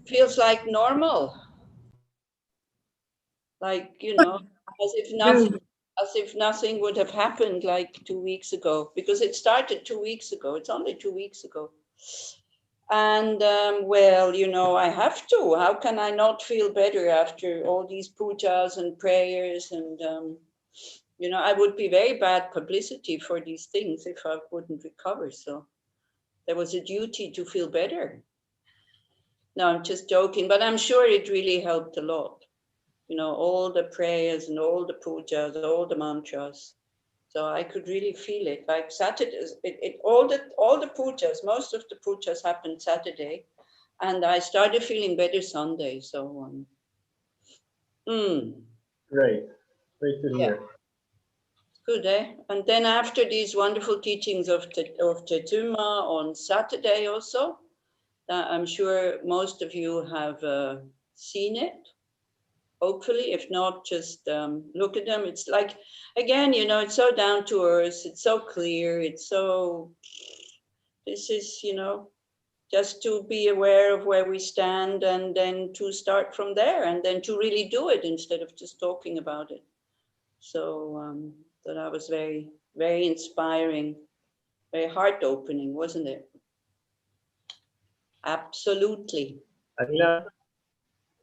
feels like normal. Like, as if nothing would have happened like 2 weeks ago, because it started 2 weeks ago. It's only 2 weeks ago. And well, I have to. How can I not feel better after all these pujas and prayers? And, I would be very bad publicity for these things if I wouldn't recover. So there was a duty to feel better. No, I'm just joking, but I'm sure it really helped a lot. All the prayers and all the pujas, all the mantras. So I could really feel it. Like Saturdays, all the pujas, most of the pujas happened Saturday, and I started feeling better Sunday. So, Great to yeah, hear. good, eh? And then after these wonderful teachings of Tetuma on Saturday also, I'm sure most of you have seen it. Hopefully, if not, just look at them. It's like, again, it's so down to earth. It's so clear. This is, just to be aware of where we stand and then to start from there and then to really do it instead of just talking about it. So that was very, very inspiring, very heart opening, wasn't it? Absolutely. Anila,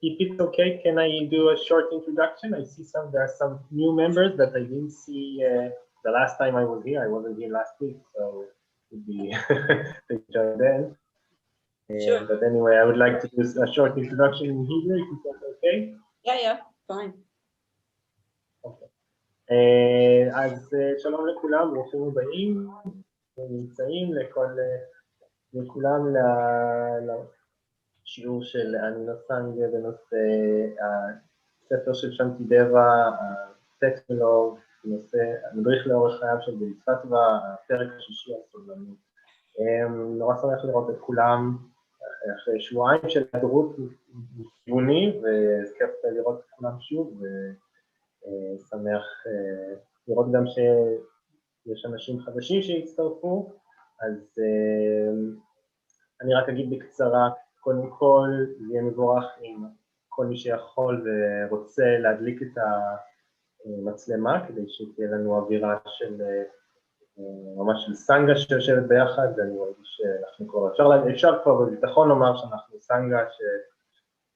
if it's okay, can I do a short introduction? I see there are some new members that I didn't see the last time I was here. I wasn't here last week, so it would be to join then. Sure. But anyway, I would like to do a short introduction in Hebrew, if that's okay. Yeah, fine. Okay. אז שלום לכולם, ברוכים הבאים, נמצאים לכולם לשיעור של לוסנג בנושא הספר של שנטידבה, הטקסט שלו, בנושא המדריך לאורך חייו של בודיסטווה, הפרק השישי על סובלנות. נורא שמח לראות את כולם אחרי שבועיים של היעדרות מכיווני, וכיף לראות את כולם שוב, ושמח לראות גם שיש אנשים חדשים שהצטרפו. אז אני רק אגיד בקצרה, קודם כל זה יהיה מבורך אם כל מי שיכול ורוצה להדליק את המצלמה, כדי שתהיה לנו אווירה של ממש של סנגה שיושבת ביחד, ואני מרגיש שאנחנו כבר, אפשר כבר בביטחון לומר שאנחנו סנגה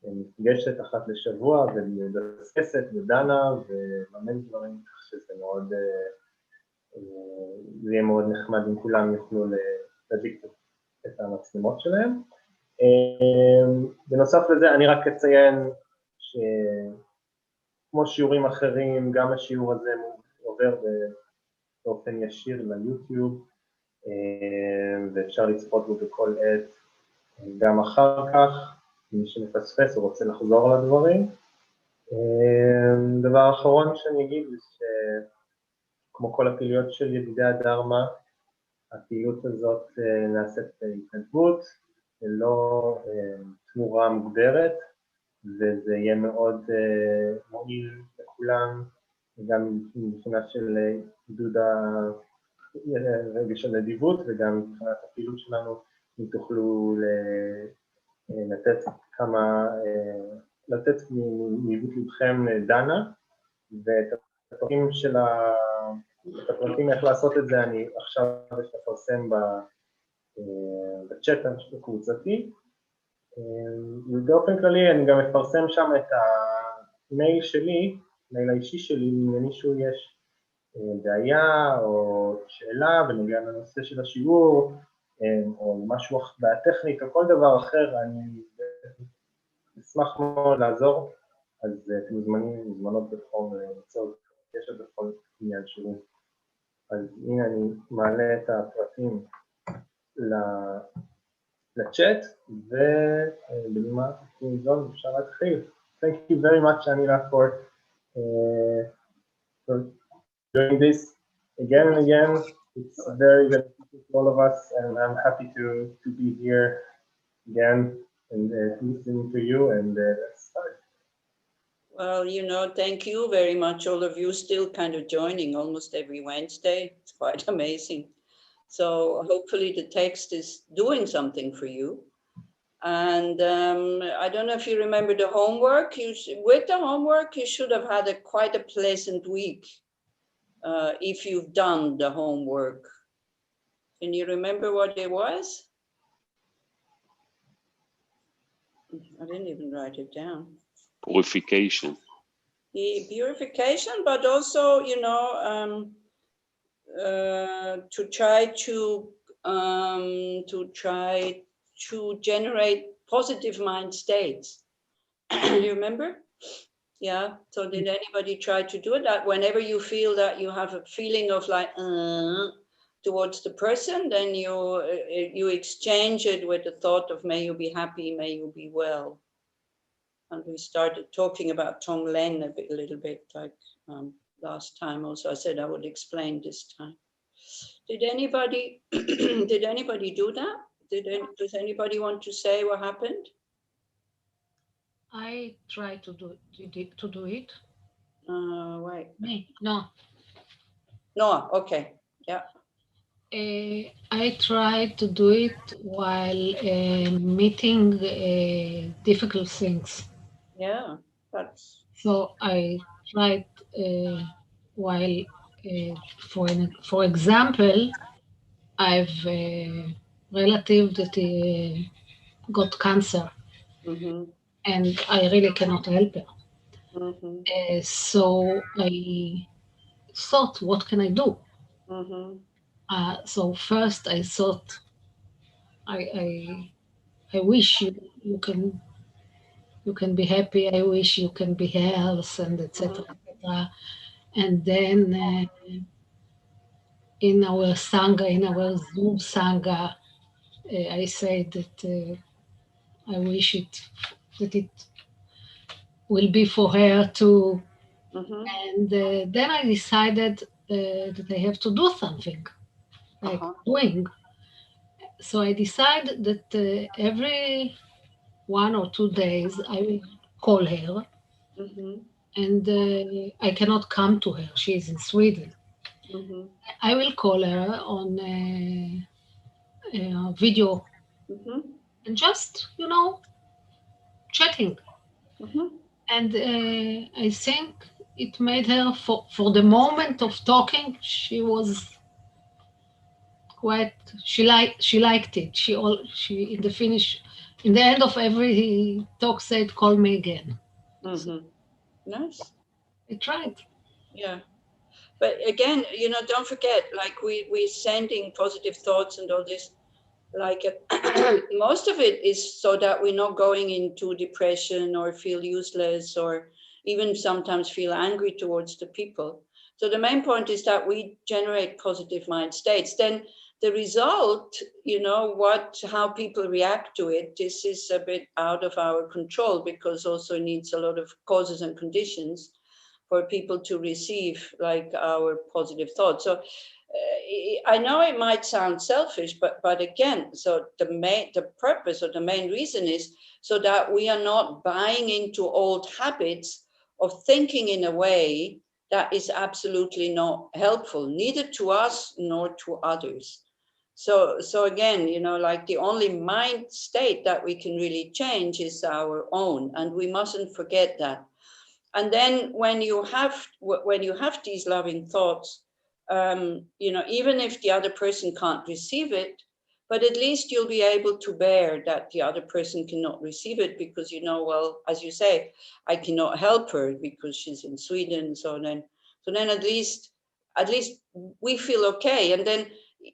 שמפגשת אחת לשבוע ומדסקסת ודנה ומאמן דברים, שזה מאוד, זה יהיה מאוד נחמד אם כולם יוכלו להדליק את המצלמות שלהם. בנוסף לזה אני רק אציין שכמו שיעורים אחרים, גם השיעור הזה עובר באופן ישיר ליוטיוב, ואפשר לצפות בו בכל עת גם אחר כך, מי שמפספס או רוצה לחזור על הדברים. דבר אחרון שאני אגיד זה שכמו כל הפעילויות של ידידי הדרמה, הפעילות הזאת נעשית בהתנדבות, ללא תמורה מוגדרת, וזה יהיה מאוד מועיל לכולם, גם מבחינה של עידוד הרגש של נדיבות, וגם מבחינת הפעילות שלנו, אם תוכלו לתת מעיבות לבכם דנה, ואת הפרטים איך לעשות את זה אני עכשיו אפרסם בצ'אט הקבוצתי, ובאופן כללי אני גם אפרסם שם את המייל שלי, מייל האישי שלי, אם למישהו יש בעיה או שאלה בנוגע לנושא של השיעור, או משהו בטכניקה, כל דבר אחר, אני אשמח מאוד לעזור, אז אתם מוזמנות בתחום ליצור קשר בכל עניין שיעור. אז הנה אני מעלה את הפרטים לצ'אט, ובנימה זו אפשר להתחיל. Thank you very much, Anila, for doing this again and again. It's very beneficial to all of us, and I'm happy to be here again and listening to you, and let's start. Well, thank you very much, all of you still kind of joining almost every Wednesday. It's quite amazing. So hopefully the text is doing something for you. And I don't know if you remember the homework. With the homework, you should have had quite a pleasant week if you've done the homework. Can you remember what it was? I didn't even write it down. Purification. The purification, but also, to try to generate positive mind states. You remember? Yeah. So did anybody try to do it? That whenever you feel that you have a feeling of like towards the person, then you exchange it with the thought of may you be happy, may you be well. And we started talking about Tonglen a little bit, like last time. Also, I said I would explain this time. Did anybody did anybody do that? Does anybody want to say what happened? I tried to do it. Wait. Me? No. No. Okay. Yeah. I tried to do it while meeting difficult things. Yeah. That's. So I tried while, for example, I've a relative that got cancer, and I really cannot help her. So I thought, what can I do? So first I thought, I wish you can be happy. I wish you can be healthy, and etc. etc. And then in our sangha, in our Zoom sangha, I said that I wish that it will be for her too. And then I decided that I have to do something, like doing. So I decided that every 1 or 2 days I will call her, and I cannot come to her. She is in Sweden. I will call her on video and just, chatting. And I think it made her, for the moment of talking, she was quite, she liked it. She in the end of every talk said, call me again. So, nice. I tried. Yeah. But again, don't forget, like we're sending positive thoughts and all this, like most of it is so that we're not going into depression or feel useless or even sometimes feel angry towards the people. So the main point is that we generate positive mind states. Then the result, how people react to it, this is a bit out of our control, because also needs a lot of causes and conditions for people to receive like our positive thoughts. So I know it might sound selfish, but again, so the purpose or the main reason is so that we are not buying into old habits of thinking in a way that is absolutely not helpful, neither to us nor to others. So again, like the only mind state that we can really change is our own, and we mustn't forget that. And then when you have these loving thoughts, even if the other person can't receive it, but at least you'll be able to bear that the other person cannot receive it, because well, as you say, I cannot help her because she's in Sweden. So then at least we feel okay. And then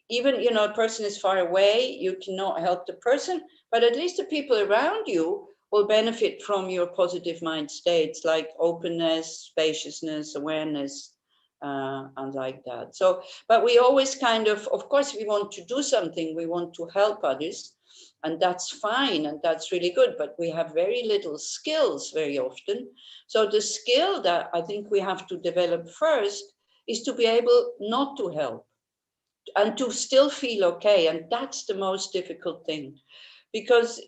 even a person is far away, you cannot help the person, but at least the people around you will benefit from your positive mind states, like openness, spaciousness, awareness, and like that. So, but we always of course, we want to do something, we want to help others, and that's fine, and that's really good, but we have very little skills very often. So the skill that I think we have to develop first is to be able not to help and to still feel okay. And that's the most difficult thing, because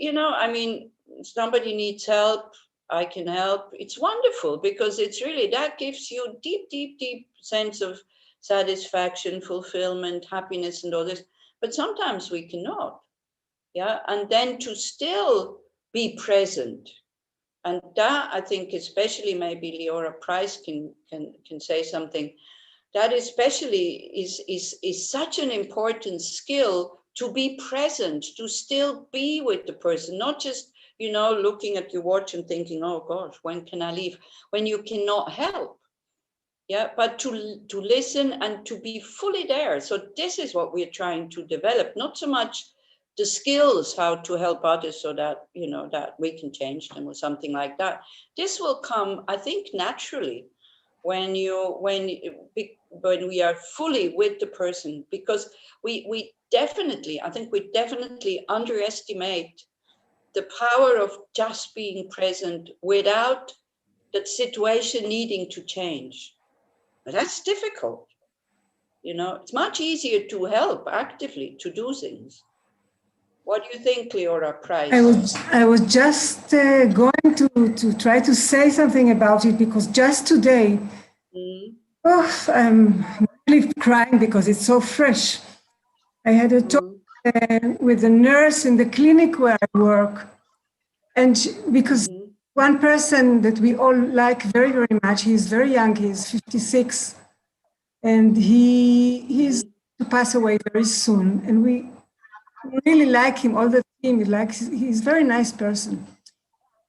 somebody needs help, I can help. It's wonderful, because it's really, that gives you deep sense of satisfaction, fulfillment, happiness, and all this. But sometimes we cannot. Yeah, and then to still be present. And that, I think, especially maybe Leora Price can say something. That especially is such an important skill, to be present, to still be with the person, not just, you know, looking at your watch and thinking, oh gosh, when can I leave? When you cannot help. Yeah, but to listen and to be fully there. So this is what we're trying to develop, not so much the skills how to help others so that, you know, that we can change them or something like that. This will come, I think, naturally when we are fully with the person, because we definitely, I think we definitely underestimate the power of just being present without that situation needing to change. But that's difficult. You know, it's much easier to help actively to do things. What do you think, Leora Price? I was just going to try to say something about it, because just today, I'm really crying because it's so fresh. I had a talk with a nurse in the clinic where I work, and because one person that we all like very, very much, he's very young, he's 56, and he's to pass away very soon, and we really like him, all the team, he's a very nice person.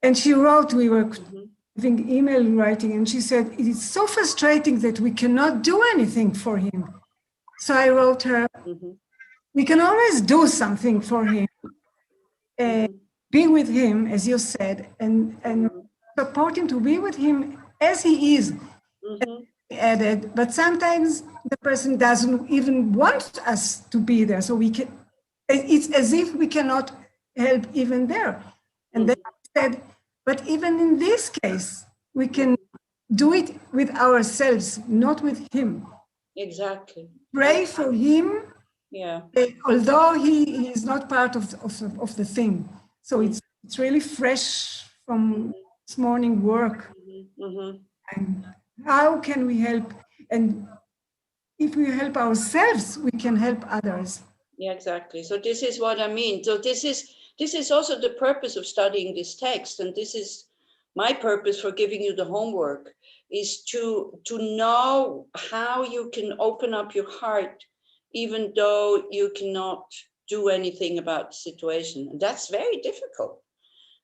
And she wrote, we were having email writing, and she said, it is so frustrating that we cannot do anything for him. So I wrote her, we can always do something for him. Be with him, as you said, and support him, to be with him as he is. Added, but sometimes the person doesn't even want us to be there. So it's as if we cannot help even there. And then I said, but even in this case, we can do it with ourselves, not with him. Exactly. Pray for him, yeah. Although he is not part of the thing. So it's really fresh from this morning work. And how can we help? And if we help ourselves, we can help others. Yeah, exactly. So this is what I mean. So this is also the purpose of studying this text, and this is my purpose for giving you the homework, is to know how you can open up your heart, even though you cannot do anything about the situation. And that's very difficult,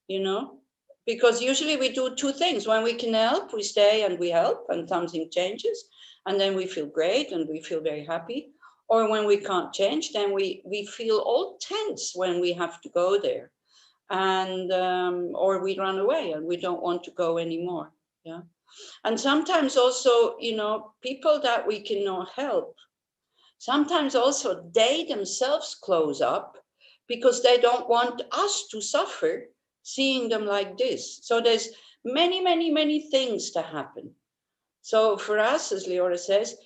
you know, because usually we do two things. When we can help, we stay and we help, and something changes, and then we feel great and we feel very happy. Or when we can't change, then we feel all tense when we have to go there, and or we run away and we don't want to go anymore. Yeah, and sometimes also, you know, people that we cannot help, sometimes also they themselves close up because they don't want us to suffer seeing them like this. So there's many things to happen. So for us, as Leora says,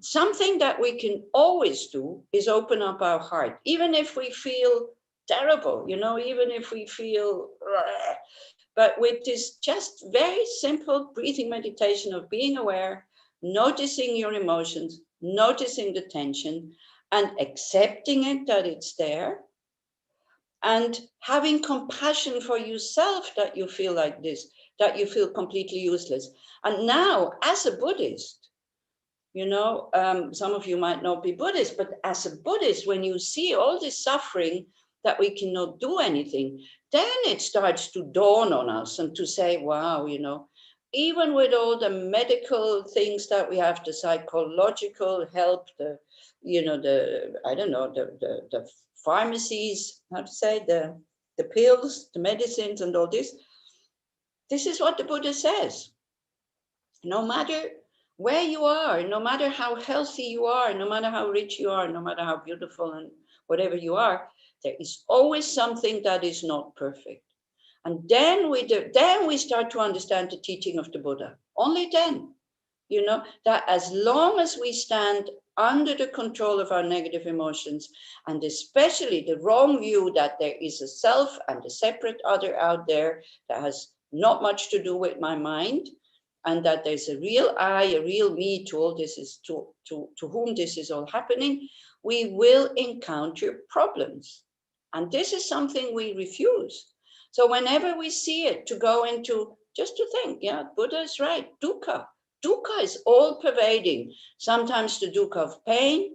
something that we can always do is open up our heart, even if we feel terrible, you know, even if we feel, but with this just very simple breathing meditation of being aware, noticing your emotions, noticing the tension, and accepting it that it's there, and having compassion for yourself that you feel like this, that you feel completely useless. And now, as a Buddhist, you know, some of you might not be Buddhist, but as a Buddhist, when you see all this suffering that we cannot do anything, then it starts to dawn on us and to say, wow, you know, even with all the medical things that we have, the psychological help, the, you know, the, I don't know, the pharmacies, how to say, the pills, the medicines and all this, this is what the Buddha says. No matter where you are, no matter how healthy you are, no matter how rich you are, no matter how beautiful and whatever you are, there is always something that is not perfect. And then we start to understand the teaching of the Buddha. Only then, you know, that as long as we stand under the control of our negative emotions, and especially the wrong view that there is a self and a separate other out there that has not much to do with my mind, and that there's a real I, a real me to all this is to whom this is all happening, we will encounter problems. And this is something we refuse. So whenever we see it, to go into, just to think, yeah, Buddha is right, dukkha. Dukkha is all pervading. Sometimes the dukkha of pain,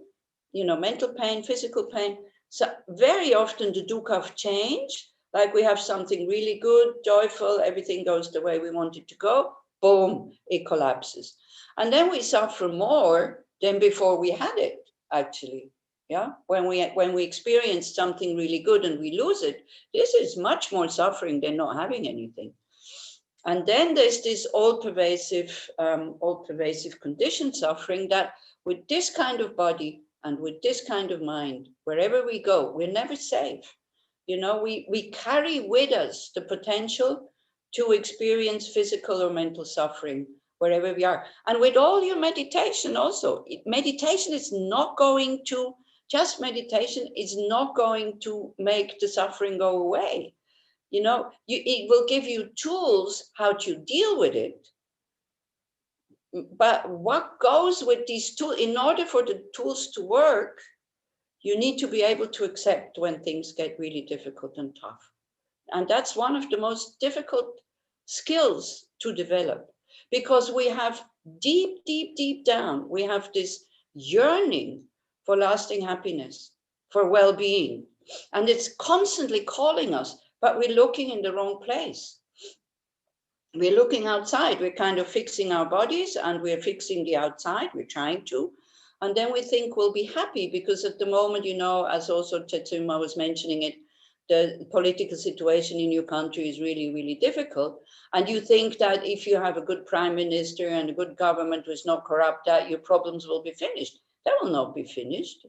mental pain, physical pain. So very often the dukkha of change, like we have something really good, joyful, everything goes the way we want it to go, boom, it collapses. And then we suffer more than before we had it, actually. Yeah, when we experience something really good and we lose it, this is much more suffering than not having anything. And then there's this all-pervasive conditioned suffering that with this kind of body and with this kind of mind, wherever we go, we're never safe. We carry with us the potential to experience physical or mental suffering wherever we are. And with all your meditation also, meditation is not going to, just meditation is not going to make the suffering go away. It will give you tools how to deal with it. But what goes with these tools, in order for the tools to work, you need to be able to accept when things get really difficult and tough. And that's one of the most difficult skills to develop, because we have deep, deep, deep down, we have this yearning for lasting happiness, for well-being. And it's constantly calling us, but we're looking in the wrong place. We're looking outside, we're kind of fixing our bodies and we're fixing the outside, we're trying to. And then we think we'll be happy because at the moment, as also Tetsuma was mentioning it, the political situation in your country is really, really difficult. And you think that if you have a good prime minister and a good government who is not corrupt, that your problems will be finished. They will not be finished.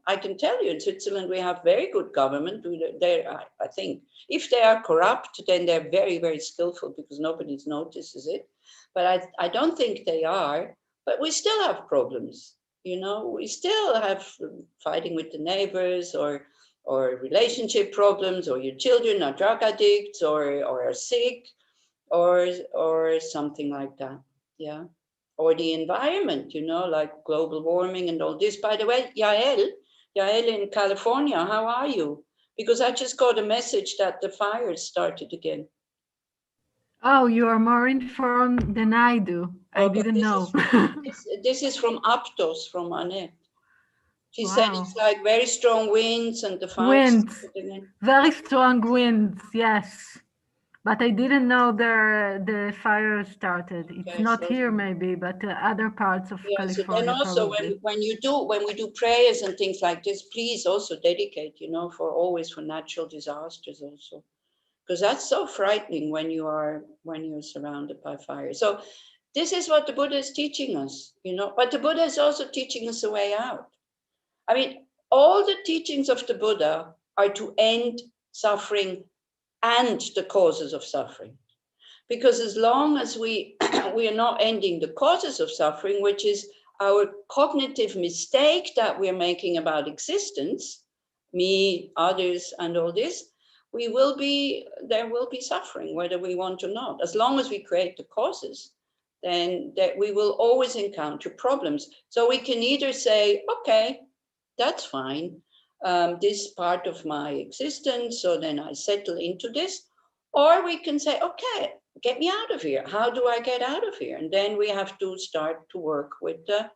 I can tell you in Switzerland, we have very good government. I think if they are corrupt, then they're very, very skillful because nobody notices it. But I don't think they are, but we still have problems. We still have fighting with the neighbors or relationship problems, or your children are drug addicts or are sick or something like that. Yeah. Or the environment, like global warming and all this. By the way, Yael in California, how are you? Because I just got a message that the fires started again. Oh, you are more informed than I do. I didn't know. This is from Aptos, from Annette. She Wow. said it's like very strong winds and the fires. Winds, very strong winds, yes. But I didn't know the fire started. It's Okay, not so, here maybe, but other parts of California. So then also when we do prayers and things like this, please also dedicate, for natural disasters also, because that's so frightening when you're surrounded by fire. So this is what the Buddha is teaching us, but the Buddha is also teaching us a way out. I mean, all the teachings of the Buddha are to end suffering and the causes of suffering. Because as long as we are not ending the causes of suffering, which is our cognitive mistake that we're making about existence, me, others, and all this, there will be suffering, whether we want or not. As long as we create the causes, then that we will always encounter problems. So we can either say, okay, that's fine. This part of my existence, so then I settle into this. Or we can say, okay, get me out of here. How do I get out of here? And then we have to start to work with the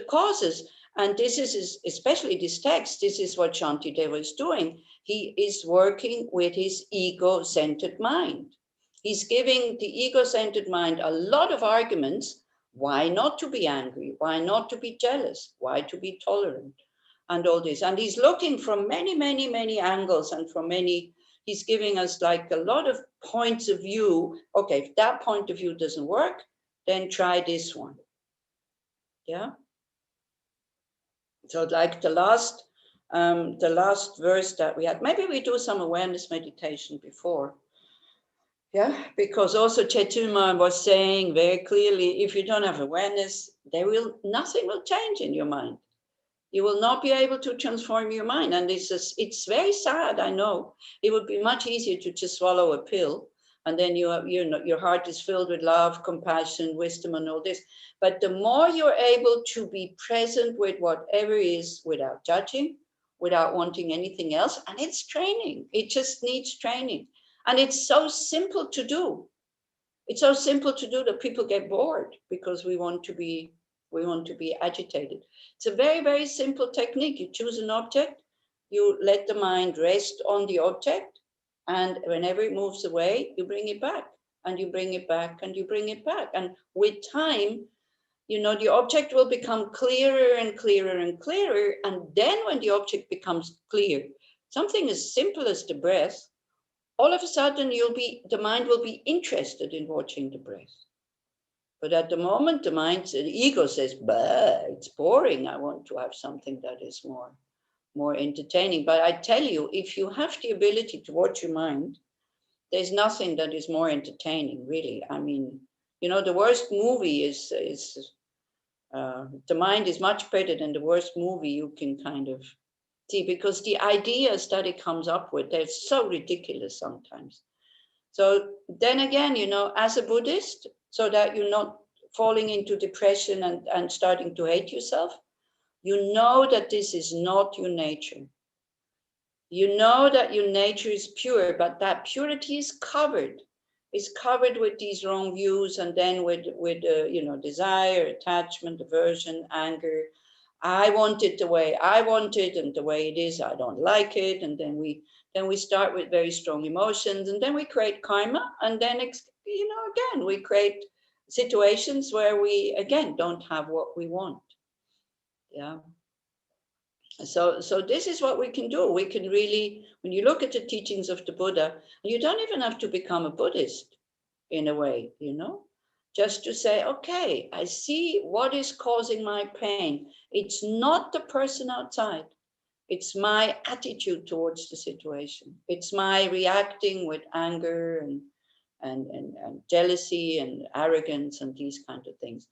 causes. And this is, especially this text, this is what Shantideva is doing. He is working with his ego-centered mind. He's giving the ego-centered mind a lot of arguments. Why not to be angry? Why not to be jealous? Why to be tolerant? And all this. And he's looking from many, many, many angles and from many, he's giving us like a lot of points of view. Okay, if that point of view doesn't work, then try this one. Yeah. So like the last verse that we had, maybe we do some awareness meditation before. Yeah, because also Chetuma was saying very clearly, if you don't have awareness, nothing will change in your mind. You will not be able to transform your mind. And it's very sad, I know. It would be much easier to just swallow a pill. And then your heart is filled with love, compassion, wisdom, and all this. But the more you're able to be present with whatever is without judging, without wanting anything else. And it's training. It just needs training. And it's so simple to do. It's so simple to do that people get bored because we want to be agitated. It's a very, very simple technique. You choose an object, you let the mind rest on the object, and whenever it moves away, you bring it back, and you bring it back, and you bring it back. And with time, you know, the object will become clearer and clearer and clearer. And then when the object becomes clear, something as simple as the breath, all of a sudden the mind will be interested in watching the breath. But at the moment, the ego says, bah, it's boring. I want to have something that is more entertaining. But I tell you, if you have the ability to watch your mind, there's nothing that is more entertaining, really. I mean, you know, the worst movie is the mind is much better than the worst movie you can kind of see, because the ideas that it comes up with, they're so ridiculous sometimes. So then again, you know, as a Buddhist, so that you're not falling into depression and starting to hate yourself, you know that this is not your nature. You know that your nature is pure, but that purity is covered. It's covered with these wrong views, and then with you know, desire, attachment, aversion, anger. I want it the way I want it, and the way it is, I don't like it. And then we start with very strong emotions, and then we create karma, and then, you know, again, we create situations where we, again, don't have what we want. Yeah. So this is what we can do. We can really, when you look at the teachings of the Buddha, you don't even have to become a Buddhist in a way, you know, just to say, okay, I see what is causing my pain. It's not the person outside. It's my attitude towards the situation. It's my reacting with anger and jealousy and arrogance and these kind of things.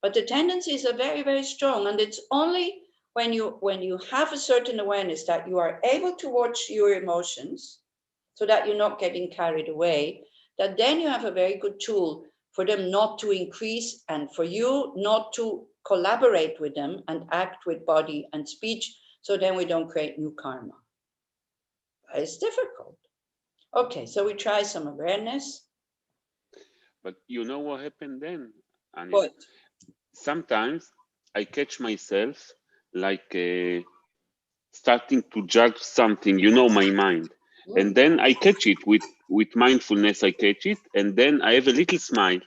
But the tendencies are very, very strong. And it's only when you have a certain awareness that you are able to watch your emotions so that you're not getting carried away, that then you have a very good tool for them not to increase and for you not to collaborate with them and act with body and speech, so then we don't create new karma. It's difficult. Okay, so we try some awareness. But you know what happened then, Anya? What? Sometimes I catch myself like starting to judge something, you know, my mind. And then I catch it with mindfulness, I catch it, and then I have a little smile.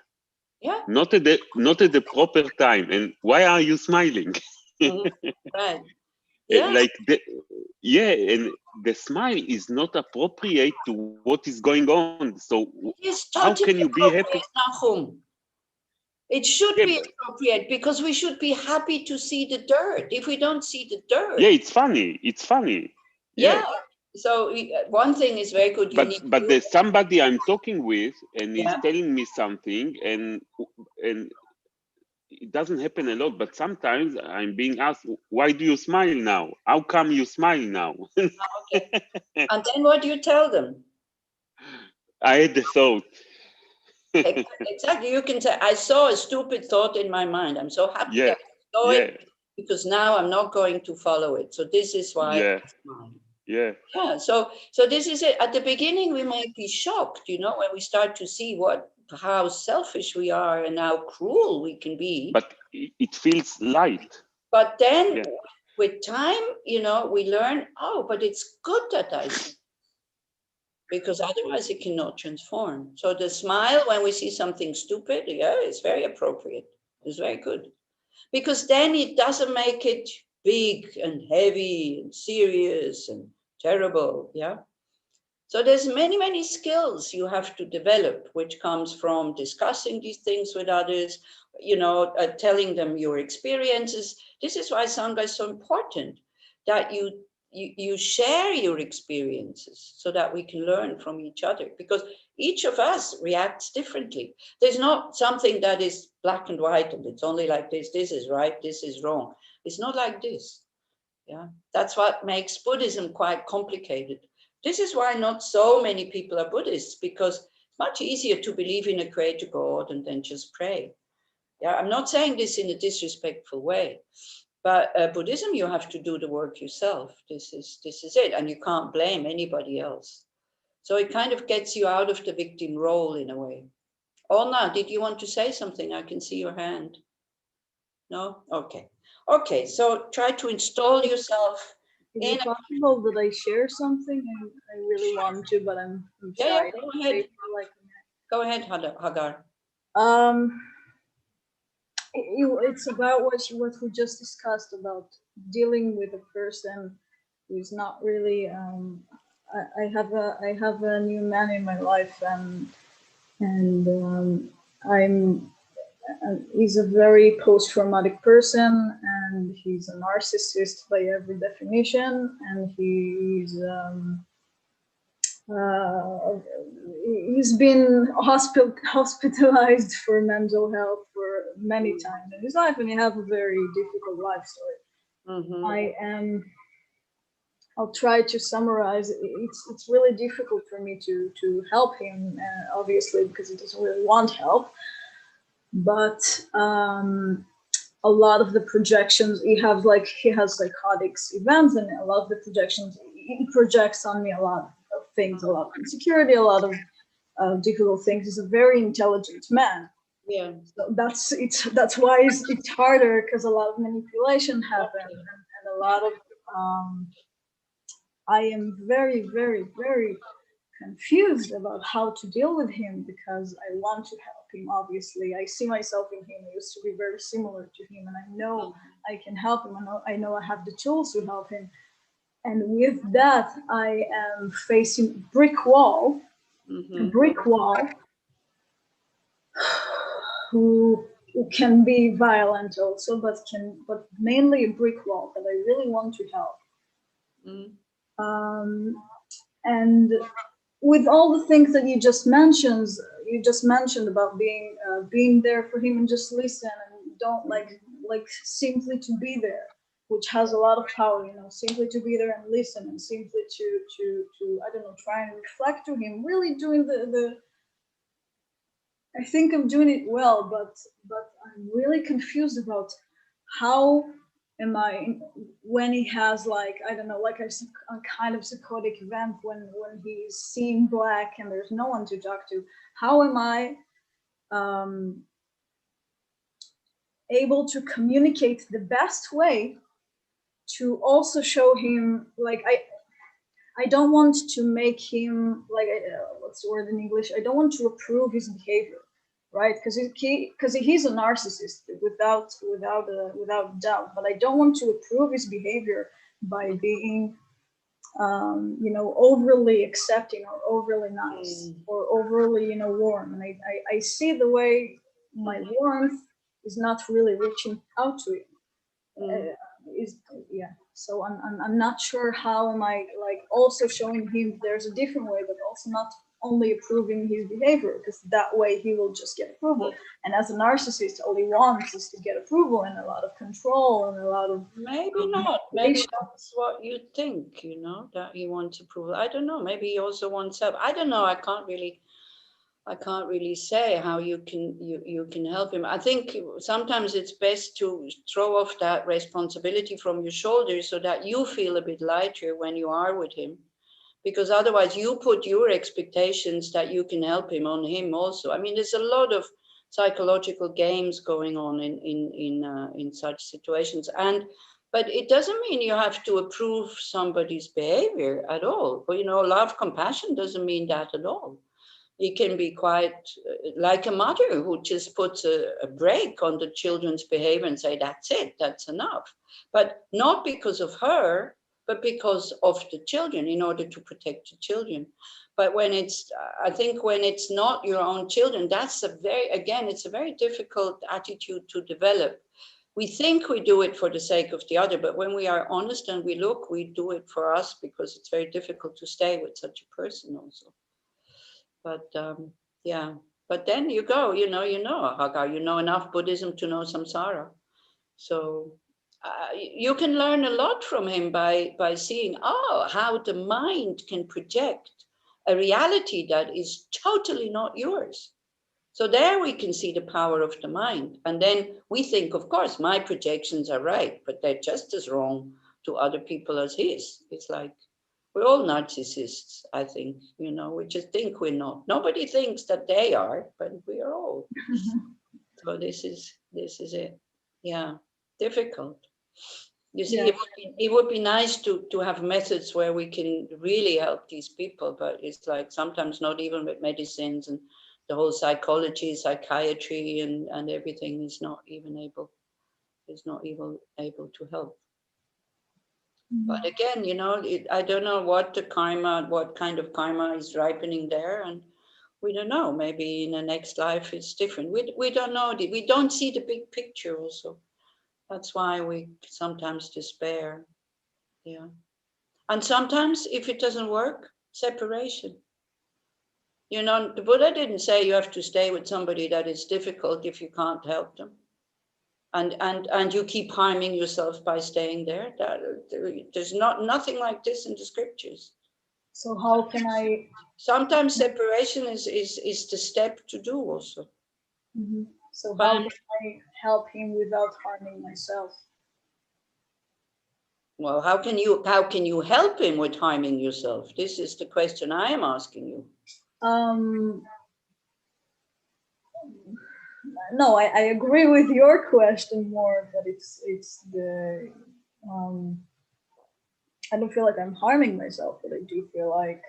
Yeah. Not at the proper time. And why are you smiling? Right. Yeah. Like and the smile is not appropriate to what is going on. So it's how totally can you be happy? Nahum. It should be appropriate, because we should be happy to see the dirt. If we don't see the dirt. Yeah, it's funny. It's funny. Yeah. So one thing is very good. But there's somebody I'm talking with, and he's telling me something, and it doesn't happen a lot, but sometimes I'm being asked, why do you smile now? How come you smile now? Okay. And then what do you tell them? I had the thought. Exactly. You can say, I saw a stupid thought in my mind. I'm so happy that I saw it, because now I'm not going to follow it. So this is why I smile. Yeah. So this is it. At the beginning, we might be shocked, you know, when we start to see how selfish we are and how cruel we can be. But it feels light. But then with time, you know, we learn, oh, but it's good that I see, because otherwise it cannot transform. So the smile when we see something stupid, it's very appropriate. It's very good. Because then it doesn't make it big and heavy and serious and terrible, So there's many, many skills you have to develop, which comes from discussing these things with others, you know, telling them your experiences. This is why Sangha is so important, that you share your experiences so that we can learn from each other, because each of us reacts differently. There's not something that is black and white and it's only like this is right, this is wrong. It's not like this. That's what makes Buddhism quite complicated. This is why not so many people are Buddhists, because it's much easier to believe in a creator God and then just pray. I'm not saying this in a disrespectful way, But Buddhism, you have to do the work yourself. This is it, and you can't blame anybody else. So it kind of gets you out of the victim role in a way. Ona, did you want to say something? I can see your hand. No? Okay. Okay, so try to install yourself. Is it possible that I share something? I really want to, but I'm shy. Yeah, go ahead. Go ahead, Hagar. It's about what we just discussed about dealing with a person who's not really. I have a new man in my life, and he's a very post-traumatic person, and he's a narcissist by every definition, and he's been hospitalized for mental health for many times in his life, and he has a very difficult life story. Mm-hmm. I'll try to summarize. It's really difficult for me to help him, obviously, because he doesn't really want help. But a lot of the projections he has psychotic events, and a lot of the projections he projects on me a lot of things, a lot of insecurity, a lot of difficult things. He's a very intelligent man. Yeah. So that's why it's harder, because a lot of manipulation happens, and a lot of I am very, very, very confused about how to deal with him, because I want to help him. Obviously, I see myself in him. I used to be very similar to him, and I know I can help him. I know I have the tools to help him. And with that, I am facing a brick wall, who can be violent also, but mainly a brick wall that I really want to help. And with all the things that you just mentioned about being there for him and just listen, and don't like simply to be there, which has a lot of power, simply to be there and listen, and simply to I don't know, try and reflect to him, really doing the I think I'm doing it well, but I'm really confused about how am I, when he has I don't know, a kind of psychotic event, when he's seeing black and there's no one to talk to, how am I able to communicate the best way to also show him, I don't want to make him what's the word in English? I don't want to approve his behavior, right? Because he's a narcissist without doubt. But I don't want to approve his behavior by being, overly accepting or overly nice or overly, warm. And I see the way my warmth is not really reaching out to him. So I'm not sure how am I also showing him there's a different way, but also not only approving his behavior, because that way he will just get approval. And as a narcissist, all he wants is to get approval and a lot of control and a lot of maybe that's what you think, that he wants approval. I don't know. Maybe he also wants help. I don't know. I can't really say how you can help him. I think sometimes it's best to throw off that responsibility from your shoulders so that you feel a bit lighter when you are with him, because otherwise you put your expectations that you can help him on him also. I mean, there's a lot of psychological games going on in such situations, but it doesn't mean you have to approve somebody's behavior at all. But love, compassion doesn't mean that at all. It can be quite like a mother who just puts a brake on the children's behavior and say, that's it, that's enough. But not because of her, but because of the children, in order to protect the children. But I think when it's not your own children, it's a very difficult attitude to develop. We think we do it for the sake of the other, but when we are honest and we do it for us, because it's very difficult to stay with such a person also. But but then you go, Hagar, enough Buddhism to know samsara. So you can learn a lot from him by seeing, how the mind can project a reality that is totally not yours. So there we can see the power of the mind. And then we think, of course, my projections are right, but they're just as wrong to other people as his. It's like, we're all narcissists, I think, you know, we just think we're not. Nobody thinks that they are, but we are all. So this is it. Yeah, difficult. You see, Yeah. it would be nice to have methods where we can really help these people, but it's like sometimes not even with medicines, and the whole psychology, psychiatry, and everything is not even able to help. But again, you know, I don't know what kind of karma is ripening there, and we don't know. Maybe in the next life it's different. We don't know. We don't see the big picture also. That's why we sometimes despair. Yeah. And sometimes if it doesn't work, separation. You know, the Buddha didn't say you have to stay with somebody that is difficult if you can't help them. And you keep harming yourself by staying there. There's nothing like this in the scriptures. So how can I? Sometimes separation is the step to do also. So how can I help him without harming myself? Well, how can you help him with harming yourself? This is the question I am asking you. No, I agree with your question more, but it's the I don't feel like I'm harming myself, but I do feel like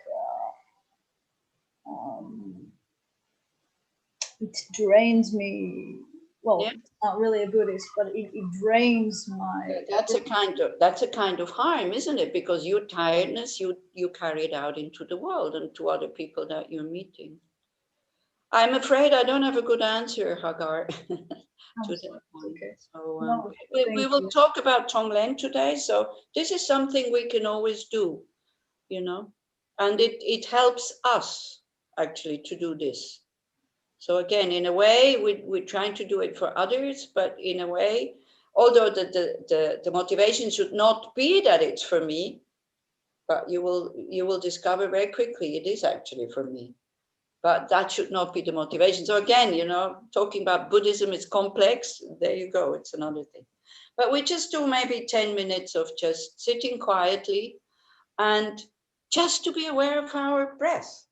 it drains me. Well, Yeah. it's not really a Buddhist, but it drains my. That's a kind of harm, isn't it? Because your tiredness, you carry it out into the world and to other people that you're meeting. I'm afraid I don't have a good answer, Hagar. To that point. Okay. So we will talk about Tonglen today. So this is something we can always do, you know, and it helps us actually to do this. So again, in a way, we're trying to do it for others, but in a way, although the motivation should not be that it's for me, but you will discover very quickly it is actually for me. But that should not be the motivation. So again, you know, talking about Buddhism is complex. There you go. It's another thing. But we just do maybe 10 minutes of just sitting quietly and just to be aware of our breath.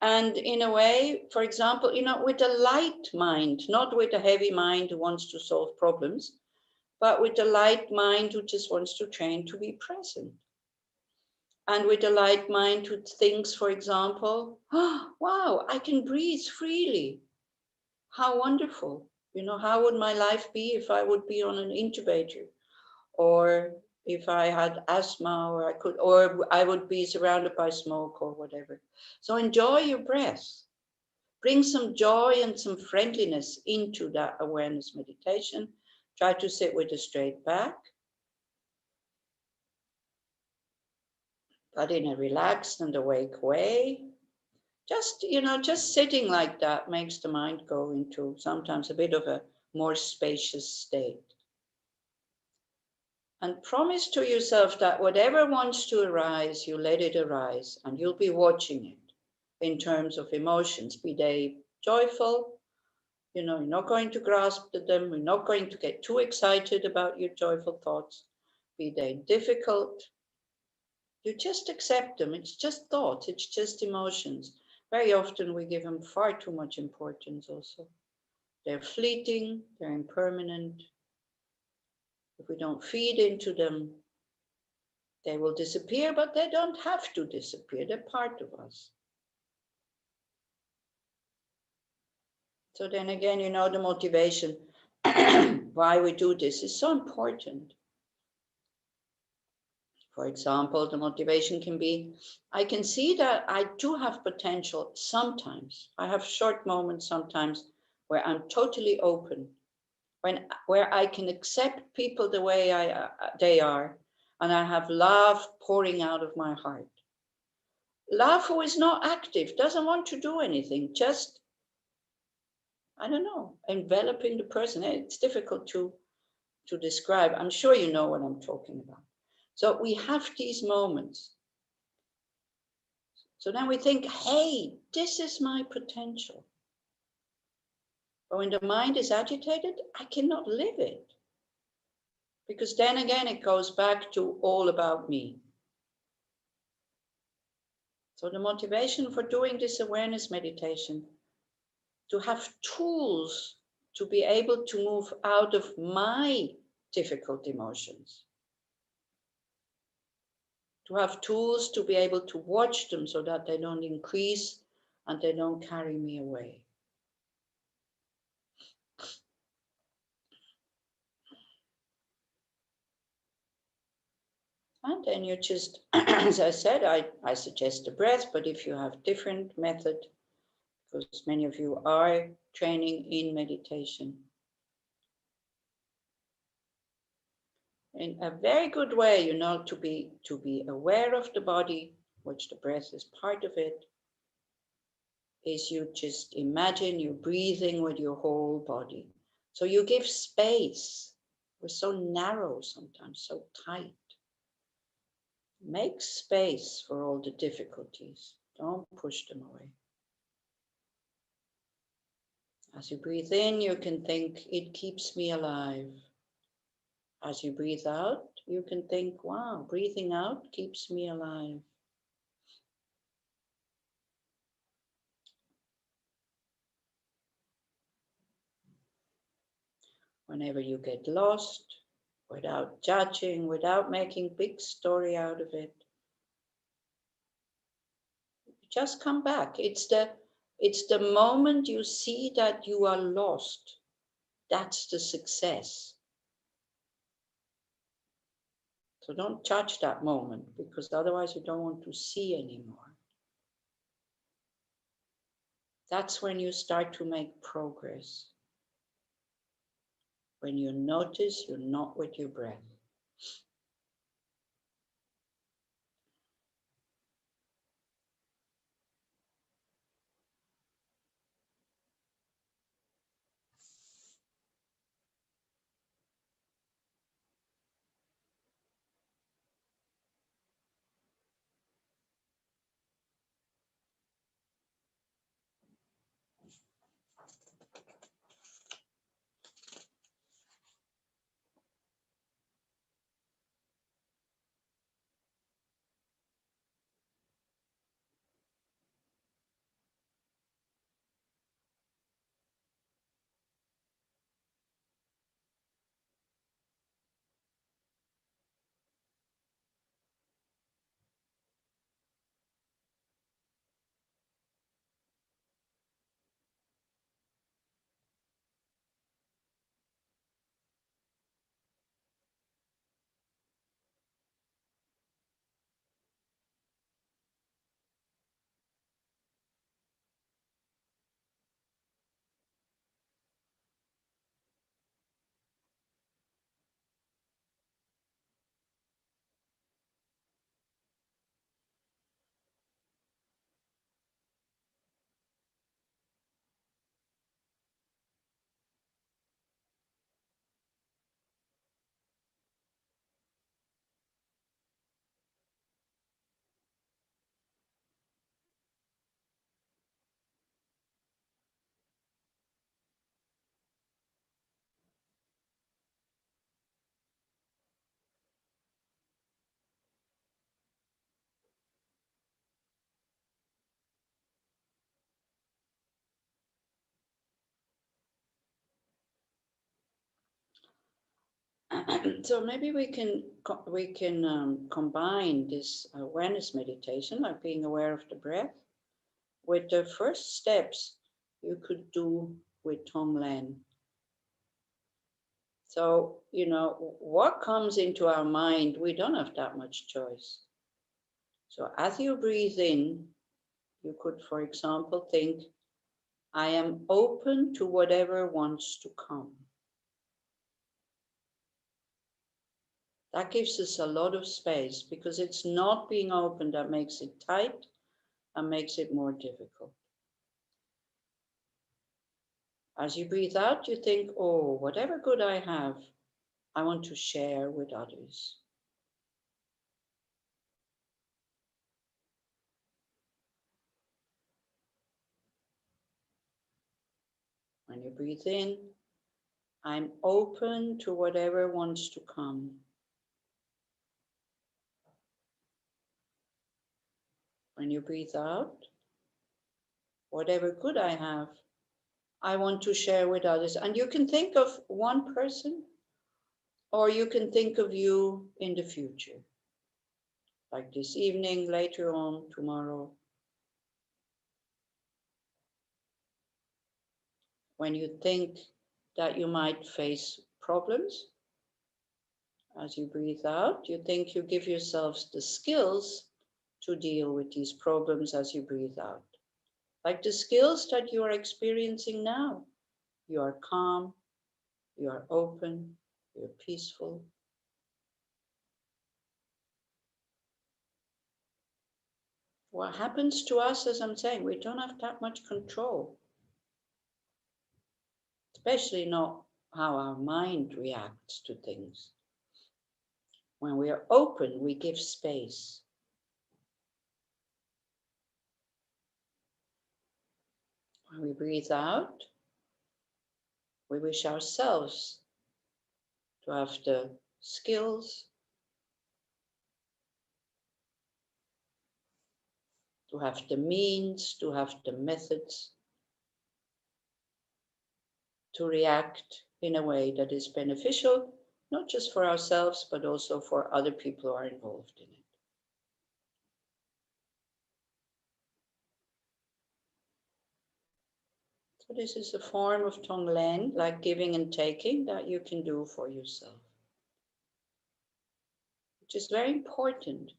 And in a way, for example, you know, with a light mind, not with a heavy mind who wants to solve problems, but with a light mind who just wants to train to be present. And with a light mind who thinks, for example, oh, wow, I can breathe freely. How wonderful. You know, how would my life be if I would be on an incubator? Or if I had asthma, or I would be surrounded by smoke or whatever. So enjoy your breath. Bring some joy and some friendliness into that awareness meditation. Try to sit with a straight back, but in a relaxed and awake way. Just, you know, just sitting like that makes the mind go into sometimes a bit of a more spacious state. And promise to yourself that whatever wants to arise, you let it arise, and you'll be watching it in terms of emotions, be they joyful, you know, you're not going to grasp at them, you're not going to get too excited about your joyful thoughts, be they difficult, you just accept them. It's just thoughts, it's just emotions. Very often we give them far too much importance also. They're fleeting, they're impermanent. If we don't feed into them, they will disappear, but they don't have to disappear. They're part of us. So then again, you know, the motivation why we do this is so important. For example, the motivation can be, I can see that I do have potential sometimes. I have short moments sometimes where I'm totally open, where I can accept people the way they are, and I have love pouring out of my heart. Love who is not active, doesn't want to do anything, just, I don't know, enveloping the person. It's difficult to describe. I'm sure you know what I'm talking about. So we have these moments. So then we think, hey, this is my potential. But when the mind is agitated, I cannot live it. Because then again, it goes back to all about me. So the motivation for doing this awareness meditation, to have tools to be able to move out of my difficult emotions. To have tools to be able to watch them so that they don't increase and they don't carry me away. And then you just, as I said, I suggest the breath, but if you have different method, because many of you are training in meditation, in a very good way, you know, to be aware of the body, which the breath is part of it, is you just imagine you're breathing with your whole body. So you give space. We're so narrow sometimes, so tight. Make space for all the difficulties. Don't push them away. As you breathe in, you can think, it keeps me alive. As you breathe out, you can think, wow, breathing out keeps me alive. Whenever you get lost, without judging, without making big story out of it, just come back. It's the moment you see that you are lost. That's the success. So don't judge that moment, because otherwise you don't want to see anymore. That's when you start to make progress. When you notice you're not with your breath. So maybe we can combine this awareness meditation, like being aware of the breath, with the first steps you could do with Tonglen. So, you know, what comes into our mind, we don't have that much choice. So as you breathe in, you could, for example, think, I am open to whatever wants to come. That gives us a lot of space, because it's not being open that makes it tight and makes it more difficult. As you breathe out, you think, oh, whatever good I have, I want to share with others. When you breathe in, I'm open to whatever wants to come. When you breathe out, whatever good I have, I want to share with others. And you can think of one person, or you can think of you in the future, like this evening, later on, tomorrow. When you think that you might face problems, as you breathe out, you think you give yourselves the skills to deal with these problems as you breathe out. Like the skills that you are experiencing now. You are calm, you are open, you're peaceful. What happens to us, as I'm saying, we don't have that much control. Especially not how our mind reacts to things. When we are open, we give space. When we breathe out, we wish ourselves to have the skills, to have the means, to have the methods to react in a way that is beneficial, not just for ourselves, but also for other people who are involved in it. So this is a form of Tonglen, like giving and taking, that you can do for yourself, which is very important.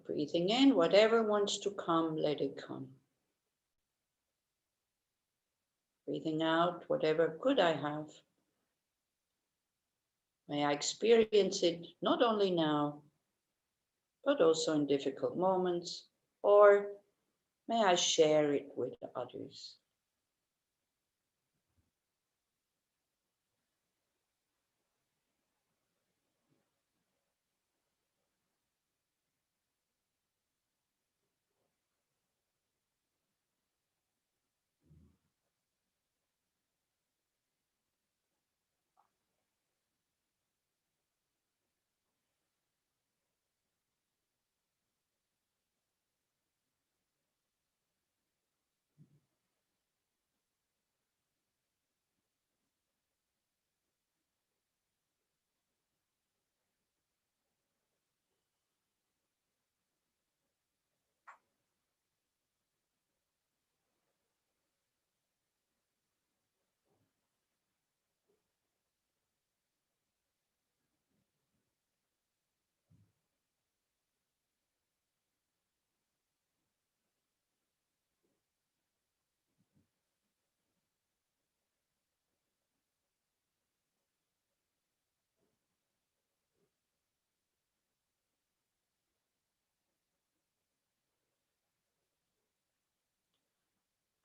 Breathing in, whatever wants to come, let it come. Breathing out, whatever good I have, may I experience it not only now, but also in difficult moments, or may I share it with others.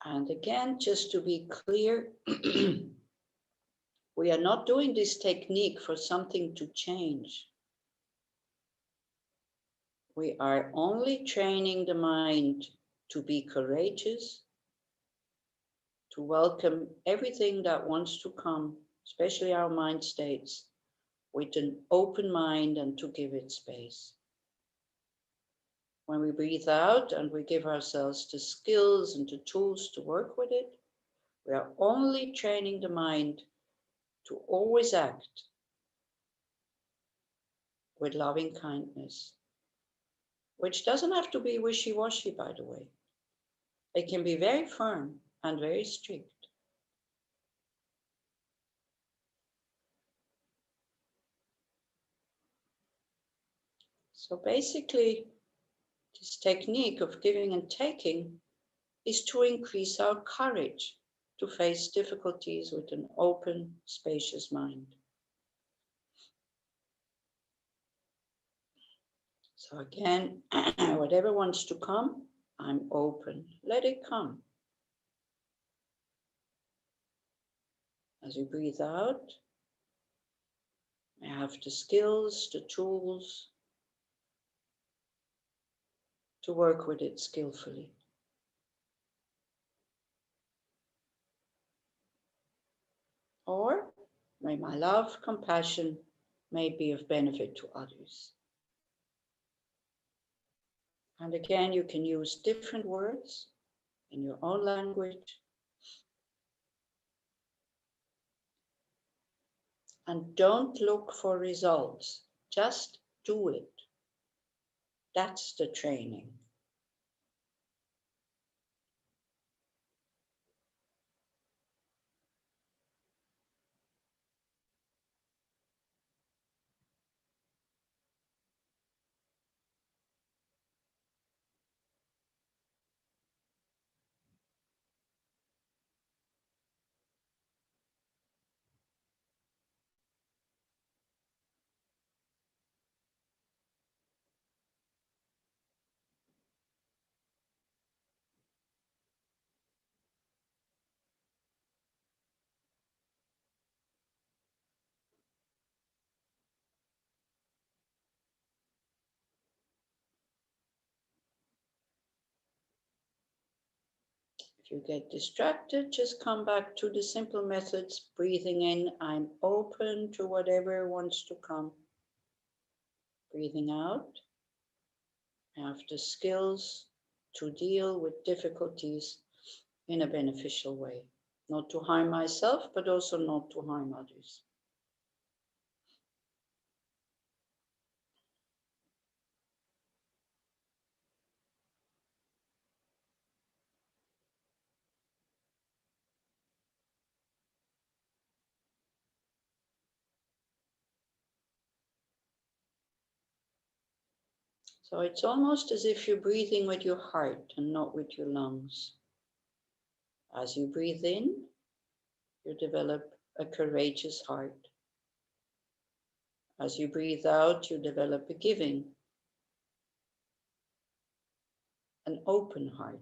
And again, just to be clear, we are not doing this technique for something to change. We are only training the mind to be courageous, to welcome everything that wants to come, especially our mind states, with an open mind and to give it space. When we breathe out and we give ourselves the skills and the tools to work with it, we are only training the mind to always act with loving kindness, which doesn't have to be wishy-washy, by the way. It can be very firm and very strict. So basically, this technique of giving and taking is to increase our courage to face difficulties with an open, spacious mind. So again, whatever wants to come, I'm open. Let it come. As you breathe out, you have the skills, the tools to work with it skillfully. Or may my love, compassion may be of benefit to others. And again, you can use different words in your own language. And don't look for results, just do it. That's the training. If you get distracted, just come back to the simple methods. Breathing in, I'm open to whatever wants to come. Breathing out, I have the skills to deal with difficulties in a beneficial way. Not to harm myself, but also not to harm others. So it's almost as if you're breathing with your heart and not with your lungs. As you breathe in, you develop a courageous heart. As you breathe out, you develop a giving, an open heart.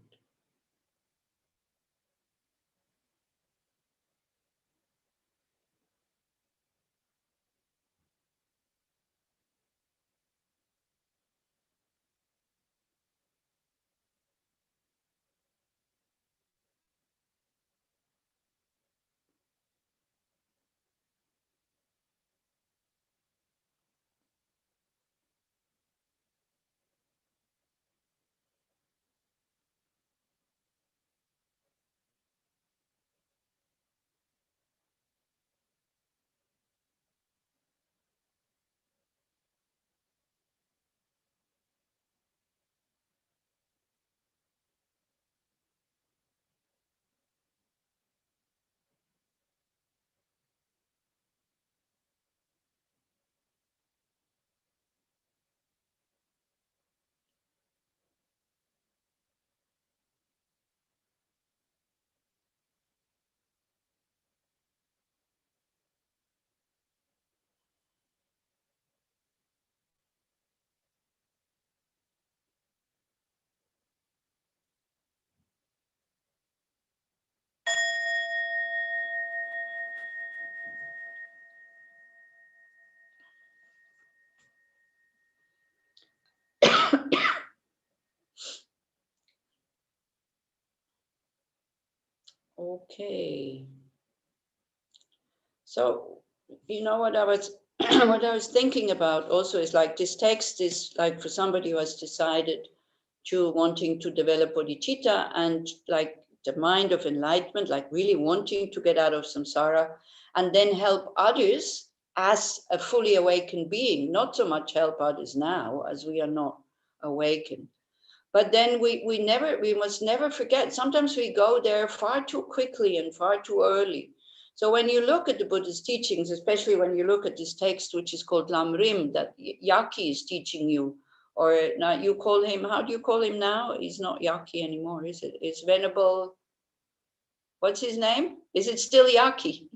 Okay. So, you know what I was what I was thinking about also is like this text is like for somebody who has decided to wanting to develop bodhicitta and like the mind of enlightenment, like really wanting to get out of samsara and then help others as a fully awakened being, not so much help others now as we are not awakened. But then we must never forget, sometimes we go there far too quickly and far too early. So when you look at the Buddha's teachings, especially when you look at this text, which is called Lamrim, that Yaki is teaching you, or now you call him, how do you call him now? He's not Yaki anymore, is it? It's Venerable, what's his name? Is it still Yaki?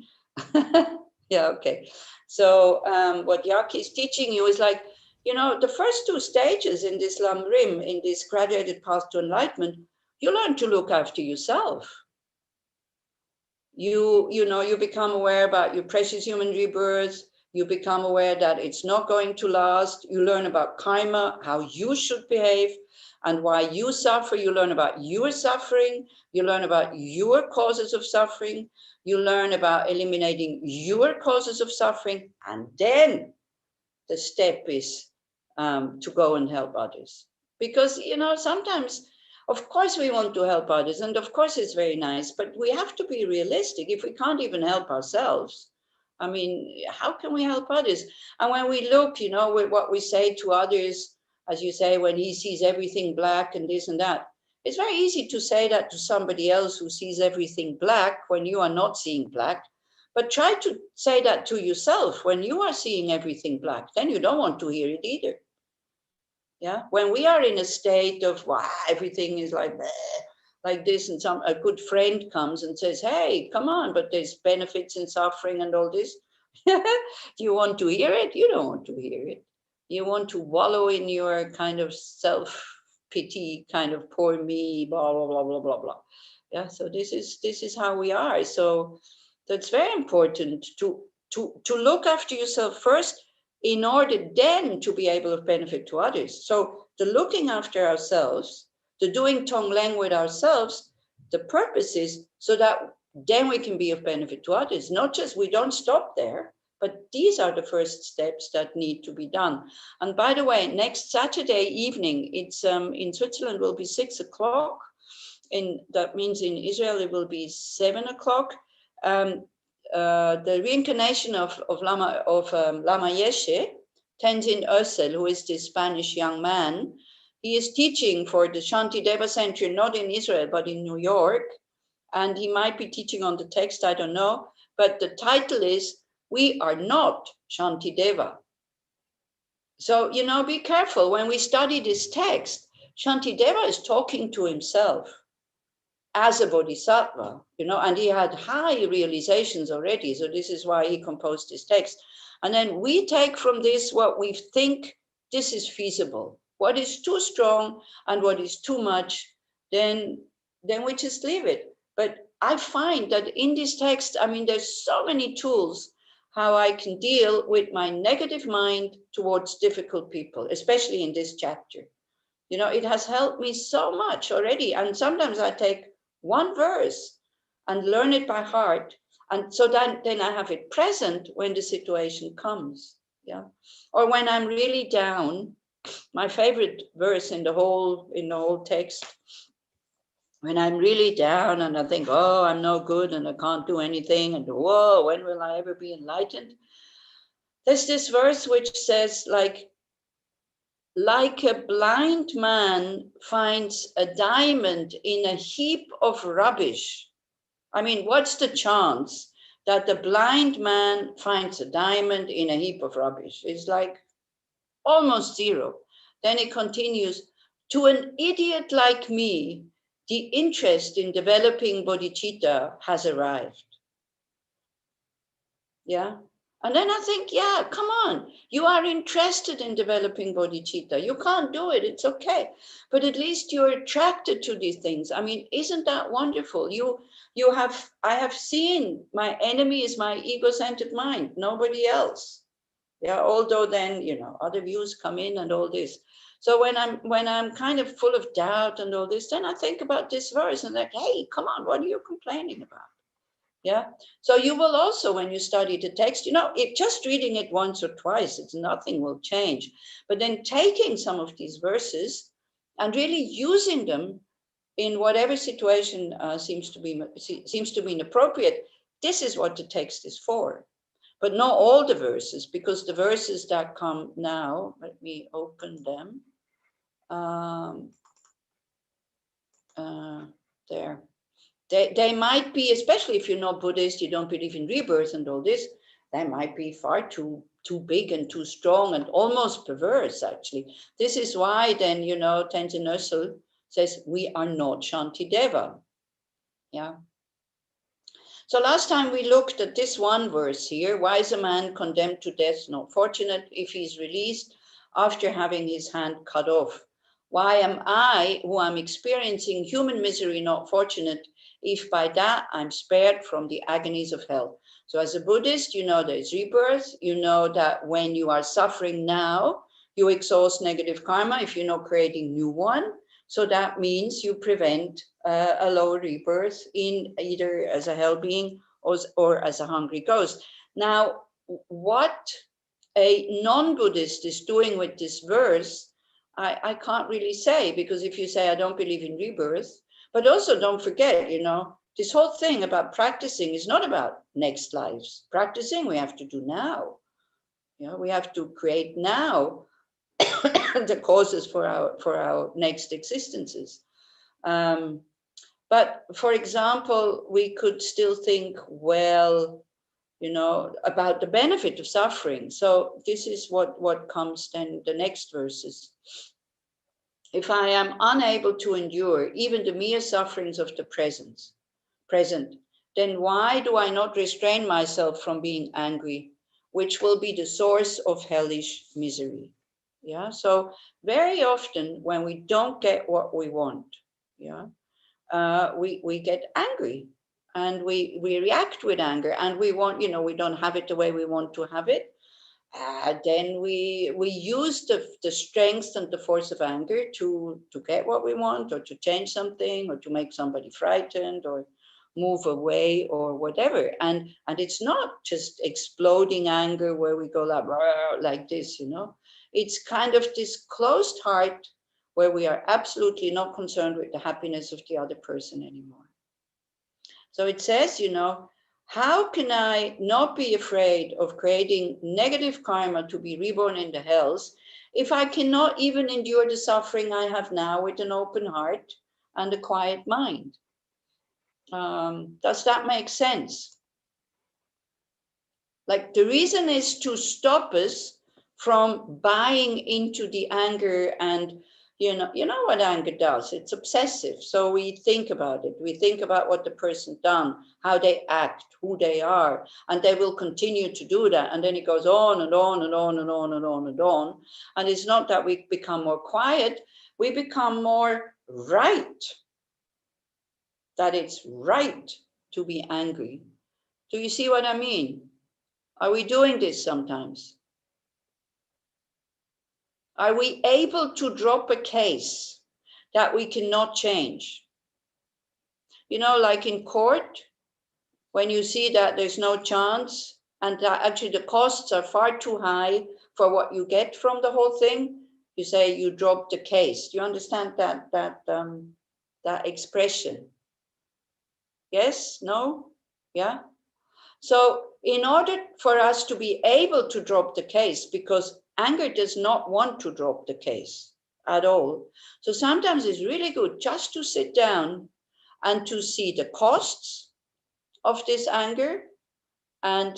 Yeah, okay. So what Yaki is teaching you is like, you know, the first two stages in this Lamrim, in this graduated path to enlightenment, you learn to look after yourself. you become aware about your precious human rebirth. You become aware that it's not going to last. You learn about karma, how you should behave and why you suffer. You learn about your suffering. You learn about your causes of suffering. You learn about eliminating your causes of suffering. And then the step is to go and help others. Because, sometimes, of course, we want to help others. And of course, it's very nice. But we have to be realistic. If we can't even help ourselves, I mean, how can we help others? And when we look, with what we say to others, as you say, when he sees everything black and this and that, it's very easy to say that to somebody else who sees everything black when you are not seeing black. But try to say that to yourself when you are seeing everything black, then you don't want to hear it either. Yeah, when we are in a state of, wow, everything is like this, and a good friend comes and says, hey, come on, but there's benefits in suffering and all this. Do you want to hear it? You don't want to hear it. You want to wallow in your kind of self-pity, kind of poor me, blah, blah, blah, blah, blah, blah. Yeah, so this is how we are. So that's very important to look after yourself first in order then to be able to benefit to others. So the looking after ourselves, the doing Tonglen with ourselves, the purpose is so that then we can be of benefit to others. Not just, we don't stop there, but these are the first steps that need to be done. And by the way, next Saturday evening, it's in Switzerland will be 6 o'clock. That means in Israel it will be 7 o'clock. The reincarnation of Lama Yeshe, Tenzin Ösel, who is this Spanish young man, he is teaching for the Shantideva Center, not in Israel, but in New York. And he might be teaching on the text, I don't know. But the title is, We Are Not Shantideva. So, be careful. When we study this text, Shantideva is talking to himself as a bodhisattva, and he had high realizations already. So this is why he composed this text. And then we take from this what we think this is feasible. What is too strong and what is too much, then we just leave it. But I find that in this text, I mean, there's so many tools how I can deal with my negative mind towards difficult people, especially in this chapter. It has helped me so much already. And sometimes I take one verse and learn it by heart. And so then I have it present when the situation comes. Yeah. Or when I'm really down, my favorite verse in the whole text, when I'm really down and I think, oh, I'm no good and I can't do anything, and whoa, when will I ever be enlightened? There's this verse which says, like a blind man finds a diamond in a heap of rubbish. I mean, what's the chance that the blind man finds a diamond in a heap of rubbish? It's like almost zero. Then it continues, to an idiot like me, the interest in developing bodhicitta has arrived. Yeah. And then I think, yeah, come on. You are interested in developing bodhicitta. You can't do it. It's okay. But at least you're attracted to these things. I mean, isn't that wonderful? I have seen my enemy is my ego-centered mind, nobody else. Yeah. Although then, other views come in and all this. So when I'm kind of full of doubt and all this, then I think about this verse and like, hey, come on, what are you complaining about? Yeah. So you will also, when you study the text, if just reading it once or twice, nothing will change. But then taking some of these verses and really using them in whatever situation seems to be inappropriate, this is what the text is for. But not all the verses, because the verses that come now, let me open them. There. They might be, especially if you're not Buddhist, you don't believe in rebirth and all this, they might be far too big and too strong and almost perverse, actually. This is why then, Tenzin Ösel says, we are not Shantideva. Yeah. So last time we looked at this one verse here, why is a man condemned to death not fortunate if he's released after having his hand cut off? Why am I, who am experiencing human misery, not fortunate if by that I'm spared from the agonies of hell. So as a Buddhist, you know there's rebirth. You know that when you are suffering now, you exhaust negative karma if you're not creating new one. So that means you prevent a lower rebirth in either as a hell being or as a hungry ghost. Now, what a non-Buddhist is doing with this verse, I can't really say, because if you say I don't believe in rebirth, but also don't forget, you know, this whole thing about practicing is not about next lives. Practicing we have to do now. You know, we have to create now the causes for our next existences. But for example, we could still think, well, you know, about the benefit of suffering. So this is what comes then the next verses. If I am unable to endure even the mere sufferings of the present, then why do I not restrain myself from being angry, which will be the source of hellish misery? Yeah, so very often when we don't get what we want, yeah, we get angry and we react with anger, and we want, you know, we don't have it the way we want to have it. Then we use the strength and the force of anger to get what we want, or to change something, or to make somebody frightened, or move away, or whatever. And it's not just exploding anger where we go like this, you know. It's kind of this closed heart where we are absolutely not concerned with the happiness of the other person anymore. So it says, you know, how can I not be afraid of creating negative karma to be reborn in the hells if I cannot even endure the suffering I have now with an open heart and a quiet mind? Does that make sense? Like, the reason is to stop us from buying into the anger, and you know what anger does. It's obsessive. So we think about it. We think about what the person done, how they act, who they are, and they will continue to do that. And then it goes on and on and on and on and on and on. And it's not that we become more quiet, we become more right. That it's right to be angry. Do you see what I mean? Are we doing this sometimes? Are we able to drop a case that we cannot change? You know, like in court, when you see that there's no chance and that actually the costs are far too high for what you get from the whole thing, you say you drop the case. Do you understand that expression? Yes? No? Yeah? So in order for us to be able to drop the case, because anger does not want to drop the case at all. So sometimes it's really good just to sit down and to see the costs of this anger and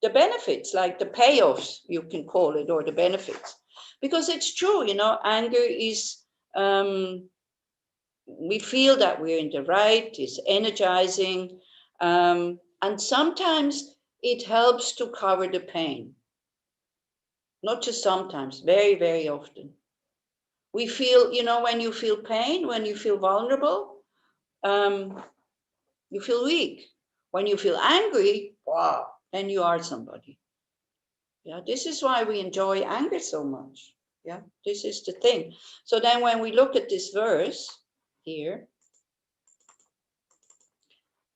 the benefits, like the payoffs, you can call it, or the benefits. Because it's true, you know, anger is, we feel that we're in the right, it's energizing, and sometimes it helps to cover the pain. Not just sometimes, very, very often. We feel, you know, when you feel pain, when you feel vulnerable, you feel weak. When you feel angry, wow, then you are somebody. Yeah, this is why we enjoy anger so much. Yeah, this is the thing. So then when we look at this verse here,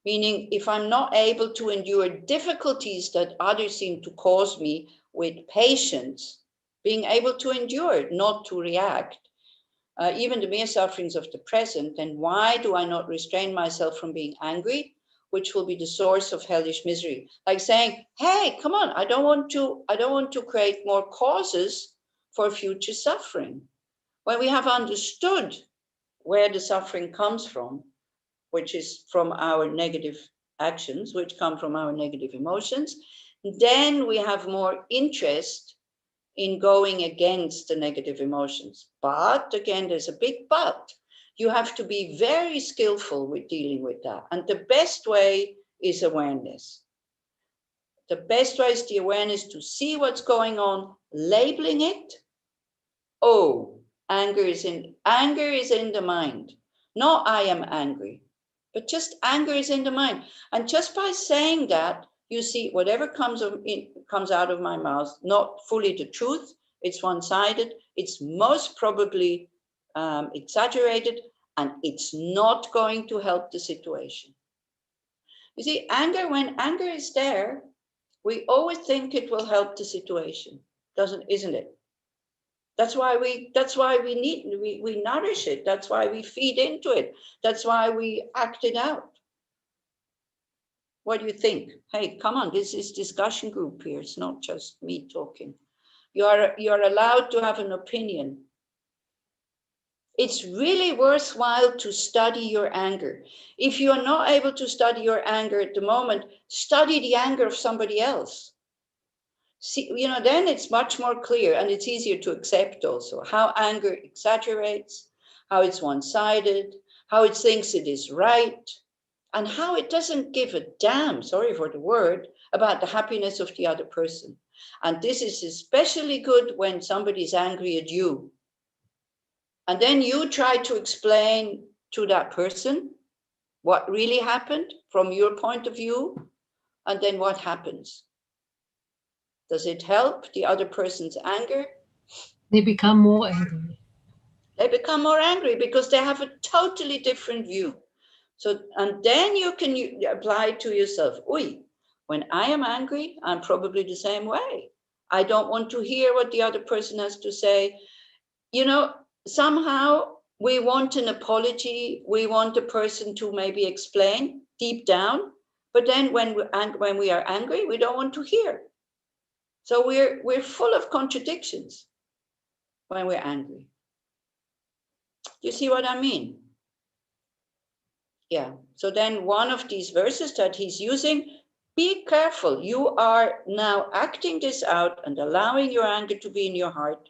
meaning if I'm not able to endure difficulties that others seem to cause me with patience, being able to endure, not to react, even the mere sufferings of the present, then why do I not restrain myself from being angry, which will be the source of hellish misery? Like saying, hey, come on, I don't want to create more causes for future suffering. When we have understood where the suffering comes from, which is from our negative actions, which come from our negative emotions, then we have more interest in going against the negative emotions. But again, there's a big but. You have to be very skillful with dealing with that. And the best way is awareness. The best way is the awareness to see what's going on, labeling it. Oh, anger is in the mind. No, I am angry. But just anger is in the mind. And just by saying that, you see, whatever comes out of my mouth, not fully the truth, it's one-sided, it's most probably exaggerated, and it's not going to help the situation. You see, anger, when anger is there, we always think it will help the situation, isn't it? That's why we nourish it. That's why we feed into it. That's why we act it out. What do you think? Hey, come on, this is discussion group here. It's not just me talking. You're allowed to have an opinion. It's really worthwhile to study your anger. If you are not able to study your anger at the moment, study the anger of somebody else. See, then it's much more clear, and it's easier to accept also how anger exaggerates, how it's one-sided, how it thinks it is right, and how it doesn't give a damn, sorry for the word, about the happiness of the other person. And this is especially good when somebody's angry at you. And then you try to explain to that person what really happened from your point of view, and then what happens? Does it help the other person's anger? They become more angry. They become more angry because they have a totally different view. So, and then you can apply to yourself, when I am angry, I'm probably the same way. I don't want to hear what the other person has to say. Somehow we want an apology. We want the person to maybe explain deep down, but then when we are angry, we don't want to hear. So we're full of contradictions when we're angry. You see what I mean? Yeah. So then one of these verses that he's using, be careful. You are now acting this out and allowing your anger to be in your heart.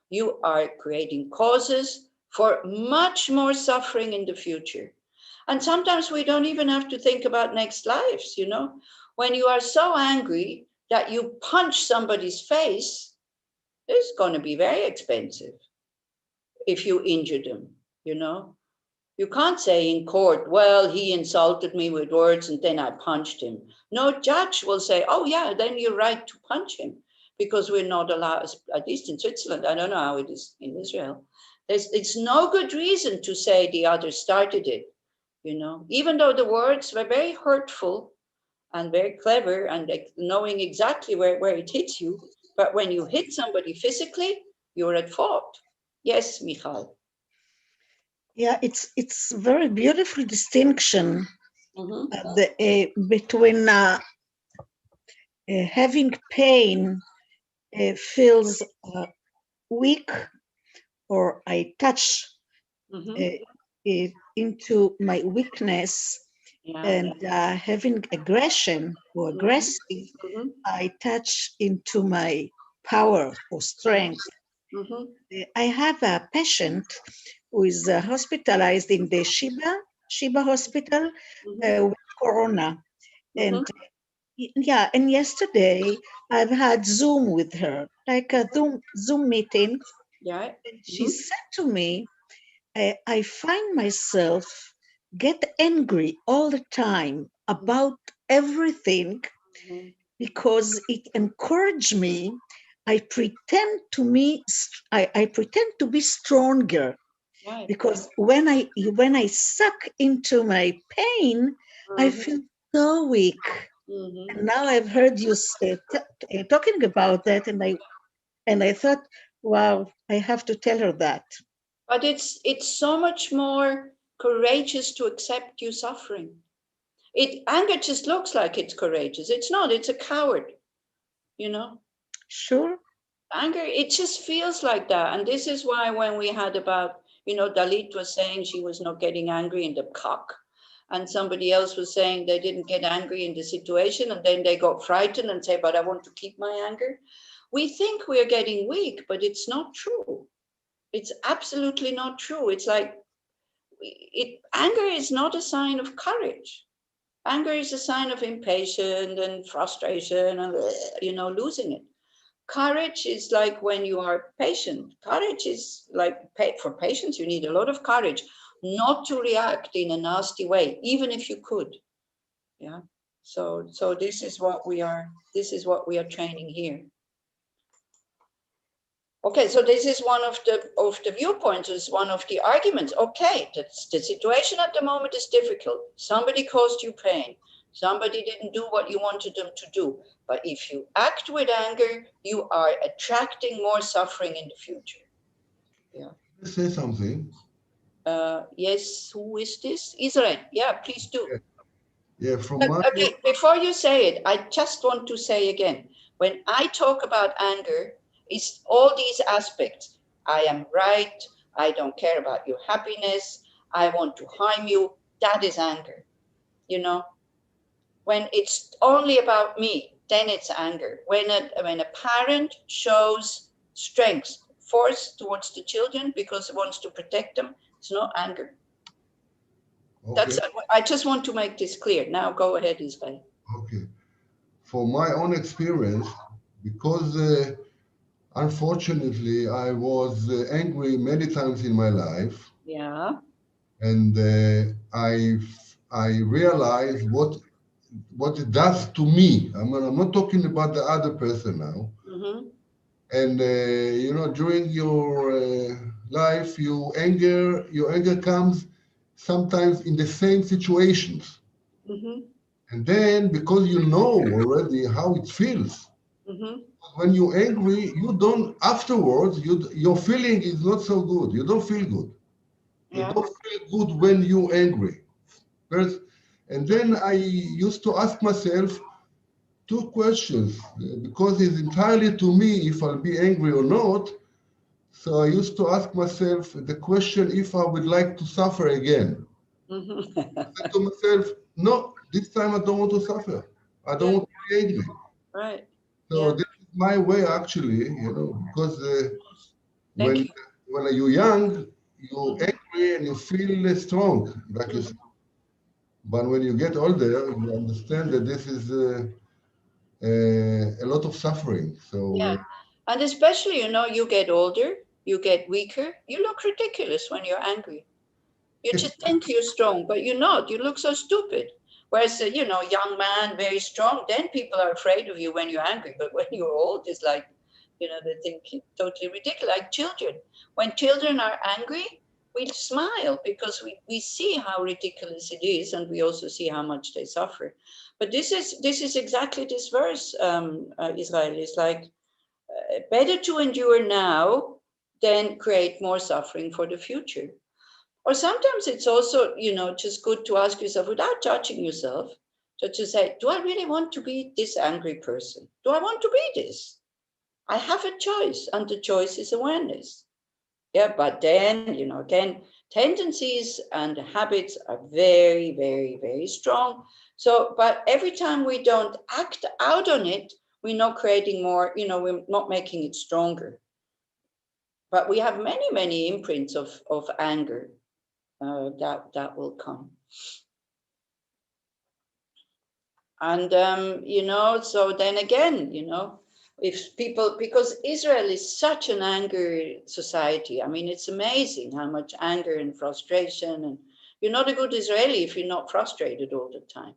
You are creating causes for much more suffering in the future. And sometimes we don't even have to think about next lives, When you are so angry that you punch somebody's face, it's going to be very expensive if you injure them, You can't say in court, well, he insulted me with words and then I punched him. No judge will say, oh yeah, then you're right to punch him, because we're not allowed, at least in Switzerland, I don't know how it is in Israel. It's no good reason to say the other started it, even though the words were very hurtful and very clever and knowing exactly where it hits you. But when you hit somebody physically, you're at fault. Yes, Michal. Yeah, it's very beautiful distinction between having pain feels weak, or I touch into my weakness, and having aggression or aggressive, I touch into my power or strength. I have a patient who is hospitalized in the Sheba Hospital with Corona. And and yesterday I've had Zoom with her, like a Zoom meeting. Yeah. And she said to me, I find myself get angry all the time about everything because it encouraged me. I pretend to be stronger, because when I suck into my pain, I feel so weak. And now I've heard you talking about that, and I thought, wow, I have to tell her that. But it's so much more courageous to accept you suffering. Anger just looks like it's courageous. It's not. It's a coward. Sure. Anger, it just feels like that. And this is why when we had about, Dalit was saying she was not getting angry in the cock. And somebody else was saying they didn't get angry in the situation. And then they got frightened and say, but I want to keep my anger. We think we're getting weak, but it's not true. It's absolutely not true. It's like, anger is not a sign of courage. Anger is a sign of impatience and frustration and, losing it. Courage is like when you are patient. Courage is like, for patience, you need a lot of courage. not to react in a nasty way, even if you could. Yeah. So this is what we are training here. Okay, so this is one of the viewpoints, is one of the arguments. Okay, the situation at the moment is difficult. Somebody caused you pain. Somebody didn't do what you wanted them to do. But if you act with anger, you are attracting more suffering in the future. Yeah. Can I say something? Yes, who is this? Israel. Yeah, please do. Yeah, from my... Okay, before you say it, I just want to say again, when I talk about anger, it's all these aspects. I am right. I don't care about your happiness. I want to harm you. That is anger. You know, when it's only about me, then it's anger. When a parent shows strength, force towards the children because it wants to protect them, it's not anger. Okay. I just want to make this clear. Now go ahead, Israel. Okay. For my own experience, because unfortunately I was angry many times in my life. Yeah. And I realized what it does to me. I'm not talking about the other person now. Mm-hmm. And you know, during your life, your anger comes sometimes in the same situations. Mm-hmm. And then because you know already how it feels, Mm-hmm. when you're angry, you don't afterwards. Your feeling is not so good. You don't feel good. Yeah. You don't feel good when you're angry. First, and then I used to ask myself two questions because it's entirely to me if I'll be angry or not. So I used to ask myself the question if I would like to suffer again. Mm-hmm. I said to myself, no, this time I don't want to suffer. I don't want to be angry. Right. So this is my way actually, you know, because when you're young, you're angry and you feel strong, like you said. But when you get older, you understand that this is a lot of suffering. So And especially, you know, you get older, you get weaker, you look ridiculous when you're angry. You just think you're strong, but you're not. You look so stupid. Whereas, you know, young man, very strong, then people are afraid of you when you're angry. But when you're old, it's like, you know, they think you're totally ridiculous. Like children. When children are angry, we smile because we see how ridiculous it is, and we also see how much they suffer. But this is exactly this verse, Israel. Is like, better to endure now than create more suffering for the future. Or sometimes it's also, you know, just good to ask yourself without judging yourself, to say, do I really want to be this angry person? Do I want to be this? I have a choice, and the choice is awareness. Yeah, but then, you know, again, tendencies and habits are very, very, very strong. So, but every time we don't act out on it, we're not creating more, you know, we're not making it stronger. But we have many, many imprints of anger that will come. And, you know, so then again, you know, if people, because Israel is such an angry society. I mean, it's amazing how much anger and frustration, and you're not a good Israeli if you're not frustrated all the time.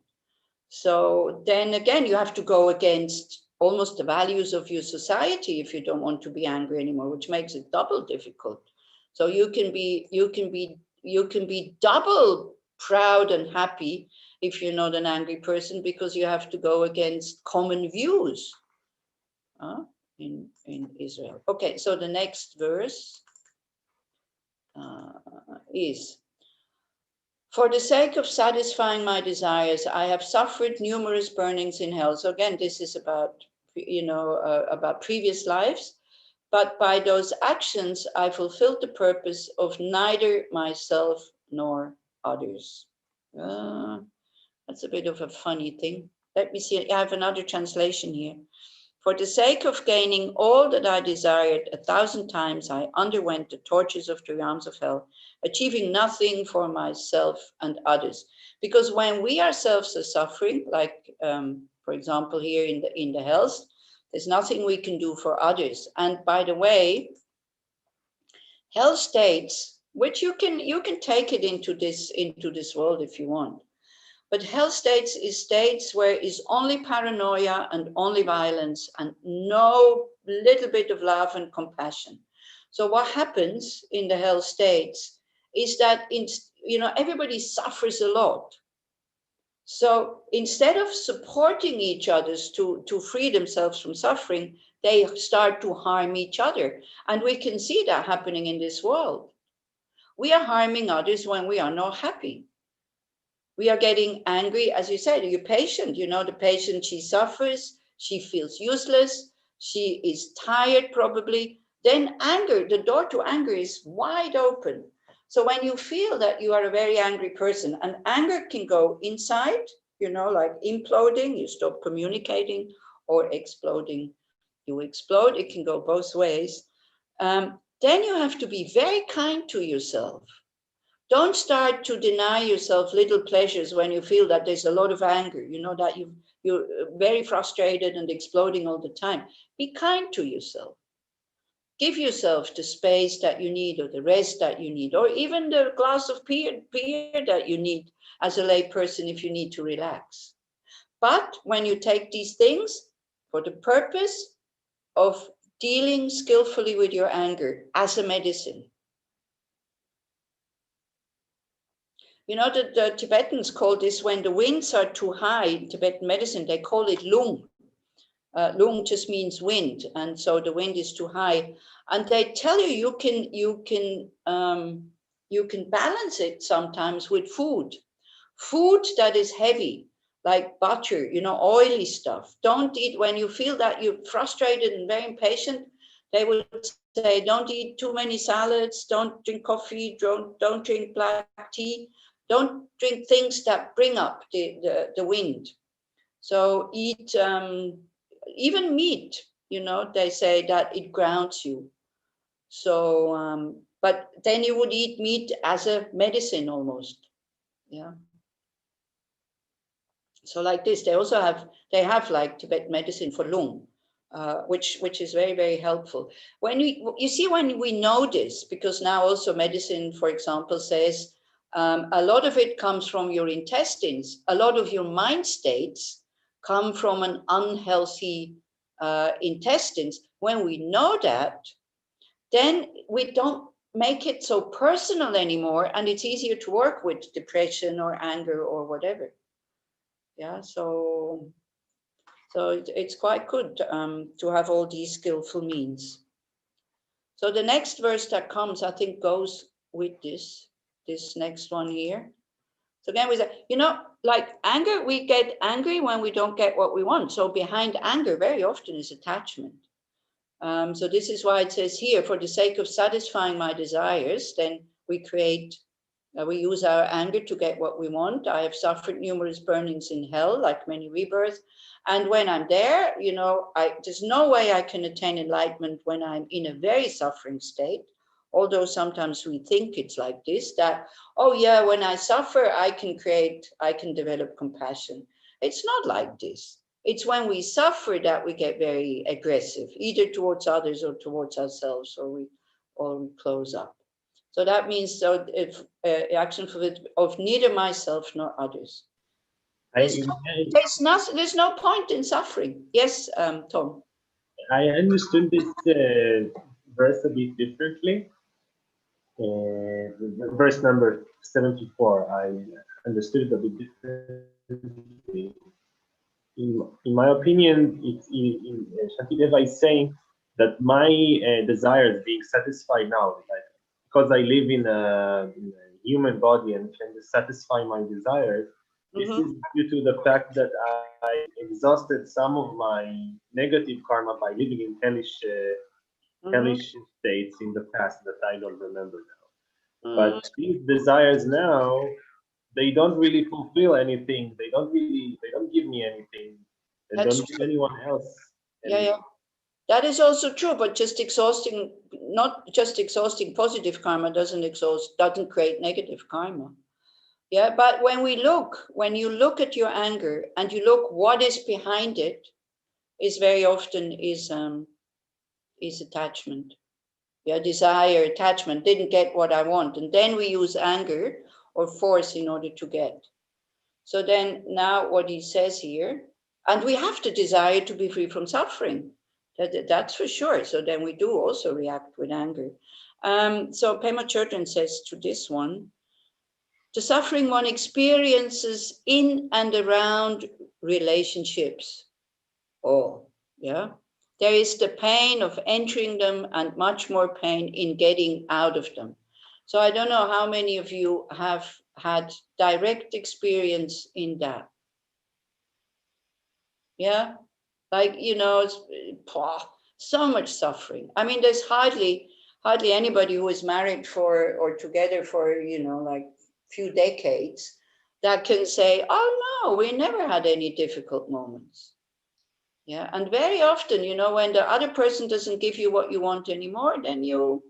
So then again, you have to go against almost the values of your society if you don't want to be angry anymore, which makes it double difficult. So you can be double proud and happy if you're not an angry person, because you have to go against common views in Israel. Okay, so the next verse is, for the sake of satisfying my desires, I have suffered numerous burnings in hell. So again, this is about, you know, about previous lives. But by those actions, I fulfilled the purpose of neither myself nor others. That's a bit of a funny thing. Let me see. I have another translation here. For the sake of gaining all that I desired 1,000 times, I underwent the tortures of the realms of hell, achieving nothing for myself and others. Because when we ourselves are suffering, like, for example, here in the hells, there's nothing we can do for others. And by the way, hell states which you can take it into this world if you want. But hell states is states where is only paranoia and only violence and no little bit of love and compassion. So what happens in the hell states is that everybody suffers a lot. So instead of supporting each other to free themselves from suffering, they start to harm each other. And we can see that happening in this world. We are harming others when we are not happy. We are getting angry, as you said, your patient, the patient, she suffers, she feels useless, she is tired probably. Then anger, the door to anger is wide open. So when you feel that you are a very angry person, and anger can go inside, like imploding, you stop communicating, or exploding, you explode, it can go both ways. Then you have to be very kind to yourself. Don't start to deny yourself little pleasures when you feel that there's a lot of anger, that you're very frustrated and exploding all the time. Be kind to yourself. Give yourself the space that you need, or the rest that you need, or even the glass of beer that you need as a lay person if you need to relax. But when you take these things for the purpose of dealing skillfully with your anger as a medicine. The Tibetans call this, when the winds are too high, in Tibetan medicine, they call it lung. Lung just means wind. And so the wind is too high. And they tell you can balance it sometimes with food. Food that is heavy, like butter, oily stuff. Don't eat when you feel that you're frustrated and very impatient. They would say, don't eat too many salads, don't drink coffee, don't drink black tea. Don't drink things that bring up the wind. So eat even meat, they say that it grounds you. So, but then you would eat meat as a medicine almost. Yeah. So like this, they have like Tibetan medicine for lung, which is very, very helpful. When you see, when we know this, because now also medicine, for example, says, a lot of it comes from your intestines. A lot of your mind states come from an unhealthy intestines. When we know that, then we don't make it so personal anymore, and it's easier to work with depression or anger or whatever. Yeah, so it's quite good to have all these skillful means. So the next verse that comes, I think, goes with this next one here. So again, we say, like anger, we get angry when we don't get what we want. So behind anger very often is attachment. So this is why it says here, for the sake of satisfying my desires, then we use our anger to get what we want. I have suffered numerous burnings in hell, like many rebirths. And when I'm there, there's no way I can attain enlightenment when I'm in a very suffering state. Although sometimes we think it's like this, that, oh yeah, when I suffer, I can develop compassion. It's not like this. It's when we suffer that we get very aggressive, either towards others or towards ourselves, or we close up. So that means if action of neither myself nor others. There's no point in suffering. Yes, Tom. I understood this verse a bit differently. Verse number 74, I understood it a bit differently. In my opinion, Shantideva is saying that my desires being satisfied now, because I live in a human body and can satisfy my desires, this is due to the fact that I exhausted some of my negative karma by living in hellish states in the past that I don't remember now. But these desires now, they don't really fulfill anything. They don't give me anything. They don't give anyone else anything. Yeah. That is also true, but not just exhausting positive karma doesn't create negative karma. Yeah, but when you look at your anger and you look what is behind it, is very often is attachment. Yeah, desire, attachment, didn't get what I want. And then we use anger or force in order to get. So then now what he says here, and we have to desire to be free from suffering. That's for sure. So then we do also react with anger. So Pema Chodron says to this one, the suffering one experiences in and around relationships. Oh, yeah. There is the pain of entering them and much more pain in getting out of them. So I don't know how many of you have had direct experience in that. Yeah, like, you know, so much suffering. I mean, there's hardly anybody who is married for or together for, you know, like few decades that can say, oh no, we never had any difficult moments. Yeah, and very often, you know, when the other person doesn't give you what you want anymore, then you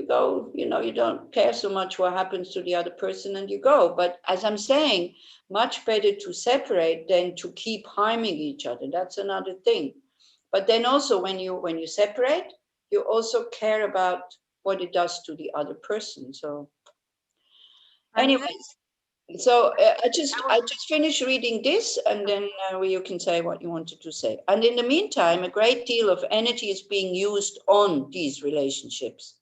go, you know, you don't care so much what happens to the other person and you go. But as I'm saying, much better to separate than to keep harming each other. That's another thing. But then also when you separate, you also care about what it does to the other person. So anyways, so I just finished reading this, and then you can say what you wanted to say. And in the meantime, a great deal of energy is being used on these relationships.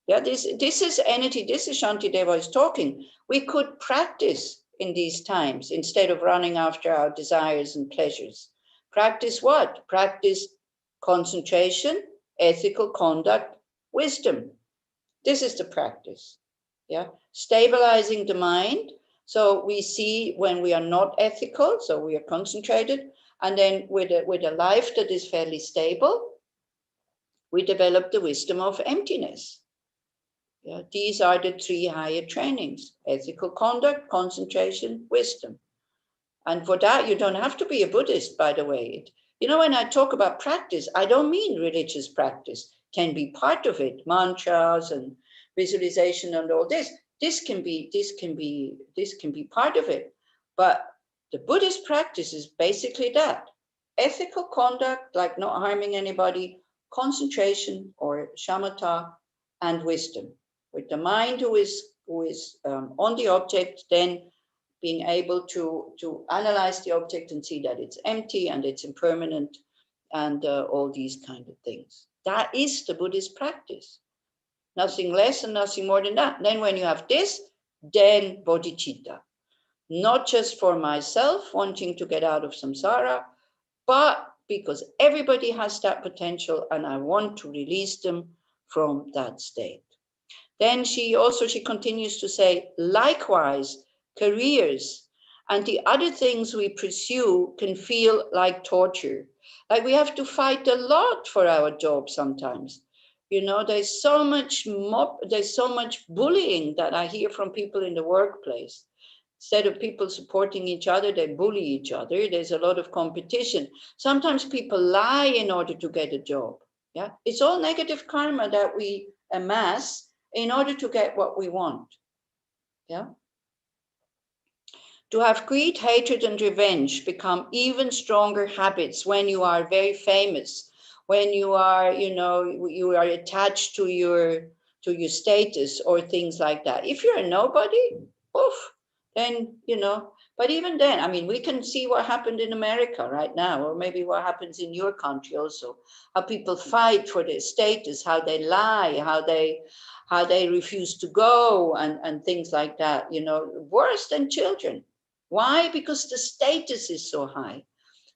Yeah, this is energy. This is Shantideva is talking. We could practice in these times instead of running after our desires and pleasures. Practice what? Practice concentration, ethical conduct, wisdom. This is the practice. Yeah, stabilizing the mind. So we see when we are not ethical, so we are concentrated, and then with a life that is fairly stable, we develop the wisdom of emptiness. Yeah, these are the three higher trainings: ethical conduct, concentration, wisdom. And for that, you don't have to be a Buddhist, by the way. You know, when I talk about practice, I don't mean religious practice. Can be part of it, mantras and visualization and all this. This can be part of it. But the Buddhist practice is basically that: ethical conduct, like not harming anybody, concentration or shamatha, and wisdom. With the mind who is on the object, then being able to analyze the object and see that it's empty and it's impermanent and all these kind of things. That is the Buddhist practice. Nothing less and nothing more than that. Then when you have this, then bodhicitta. Not just for myself wanting to get out of samsara, but because everybody has that potential and I want to release them from that state. Then she continues to say, likewise, careers and the other things we pursue can feel like torture. Like we have to fight a lot for our job sometimes. You know, there's so much bullying that I hear from people in the workplace. Instead of people supporting each other, they bully each other. There's a lot of competition. Sometimes people lie in order to get a job. Yeah, it's all negative karma that we amass in order to get what we want. Yeah. To have greed, hatred, and revenge become even stronger habits when you are very famous, when you are, you know, you are attached to your status or things like that. If you're a nobody, oof, then, you know, but even then, I mean, we can see what happened in America right now, or maybe what happens in your country also, how people fight for their status, how they lie, how they refuse to go and things like that, you know, worse than children. Why? Because the status is so high.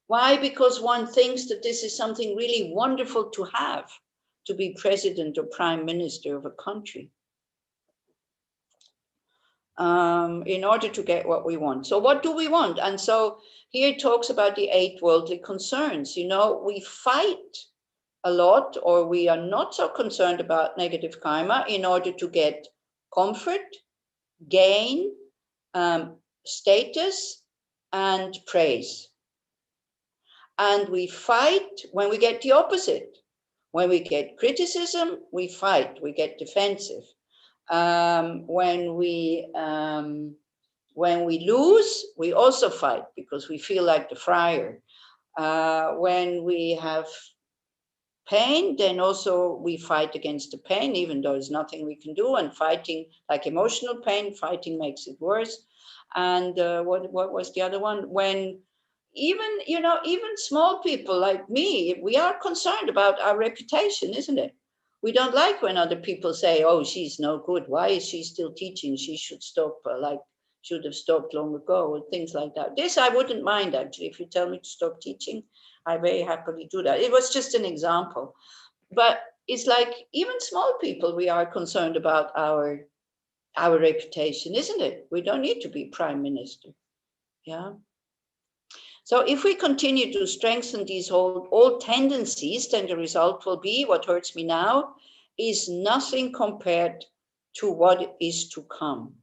Why? Because one thinks that this is something really wonderful to have, to be president or prime minister of a country, in order to get what we want. So what do we want? And so here it talks about the 8 worldly concerns. You know, we fight a lot, or we are not so concerned about negative karma in order to get comfort, gain, status, and praise. And we fight when we get the opposite. When we get criticism, we fight, we get defensive. When we lose, we also fight because we feel like the friar. When we have pain, then also we fight against the pain, even though there's nothing we can do. And fighting, like emotional pain, fighting makes it worse. And what was the other one? When even small people like me, we are concerned about our reputation, isn't it? We don't like when other people say, oh, she's no good. Why is she still teaching? She should stop, should have stopped long ago, and things like that. This I wouldn't mind, actually. If you tell me to stop teaching, I very happily do that. It was just an example. But it's like even small people, we are concerned about our reputation, isn't it? We don't need to be prime minister. Yeah. So if we continue to strengthen these old tendencies, then the result will be what hurts me now is nothing compared to what is to come.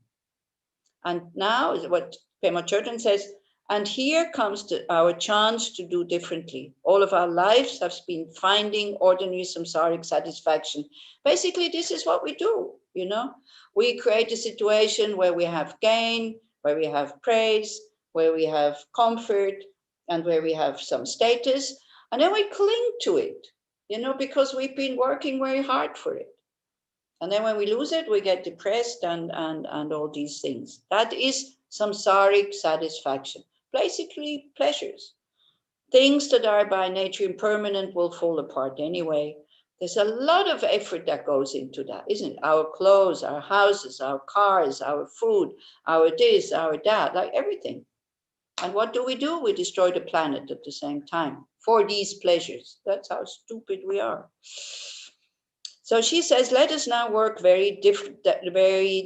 And now what Pema Chodron says, and here comes our chance to do differently. All of our lives have been finding ordinary samsaric satisfaction. Basically, this is what we do, We create a situation where we have gain, where we have praise, where we have comfort, and where we have some status, and then we cling to it, because we've been working very hard for it. And then when we lose it, we get depressed and all these things. That is samsaric satisfaction, basically pleasures. Things that are by nature impermanent will fall apart anyway. There's a lot of effort that goes into that, isn't it? Our clothes, our houses, our cars, our food, our this, our that, like everything. And what do? We destroy the planet at the same time for these pleasures. That's how stupid we are. So she says, let us now work very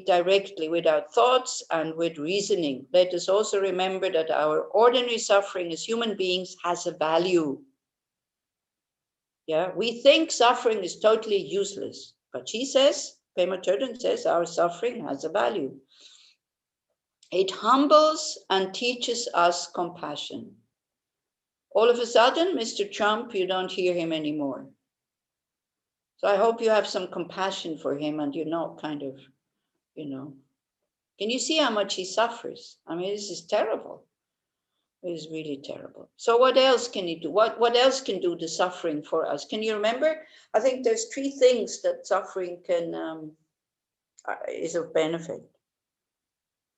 directly with our thoughts and with reasoning. Let us also remember that our ordinary suffering as human beings has a value. Yeah, we think suffering is totally useless, but she says, Pema Chodron says, our suffering has a value. It humbles and teaches us compassion. All of a sudden, Mr. Trump, you don't hear him anymore. So I hope you have some compassion for him and you're not kind of, Can you see how much he suffers? I mean, this is terrible. It is really terrible. So what else can he do? What else can do the suffering for us? Can you remember? I think there's 3 things that suffering can is of benefit.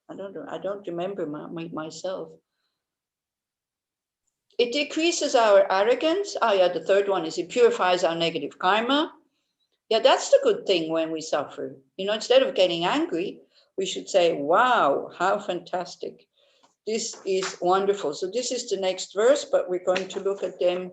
I don't remember myself. It decreases our arrogance. The 3rd one is it purifies our negative karma. Yeah, that's the good thing when we suffer. Instead of getting angry, we should say, wow, how fantastic. This is wonderful. So this is the next verse, but we're going to look at them.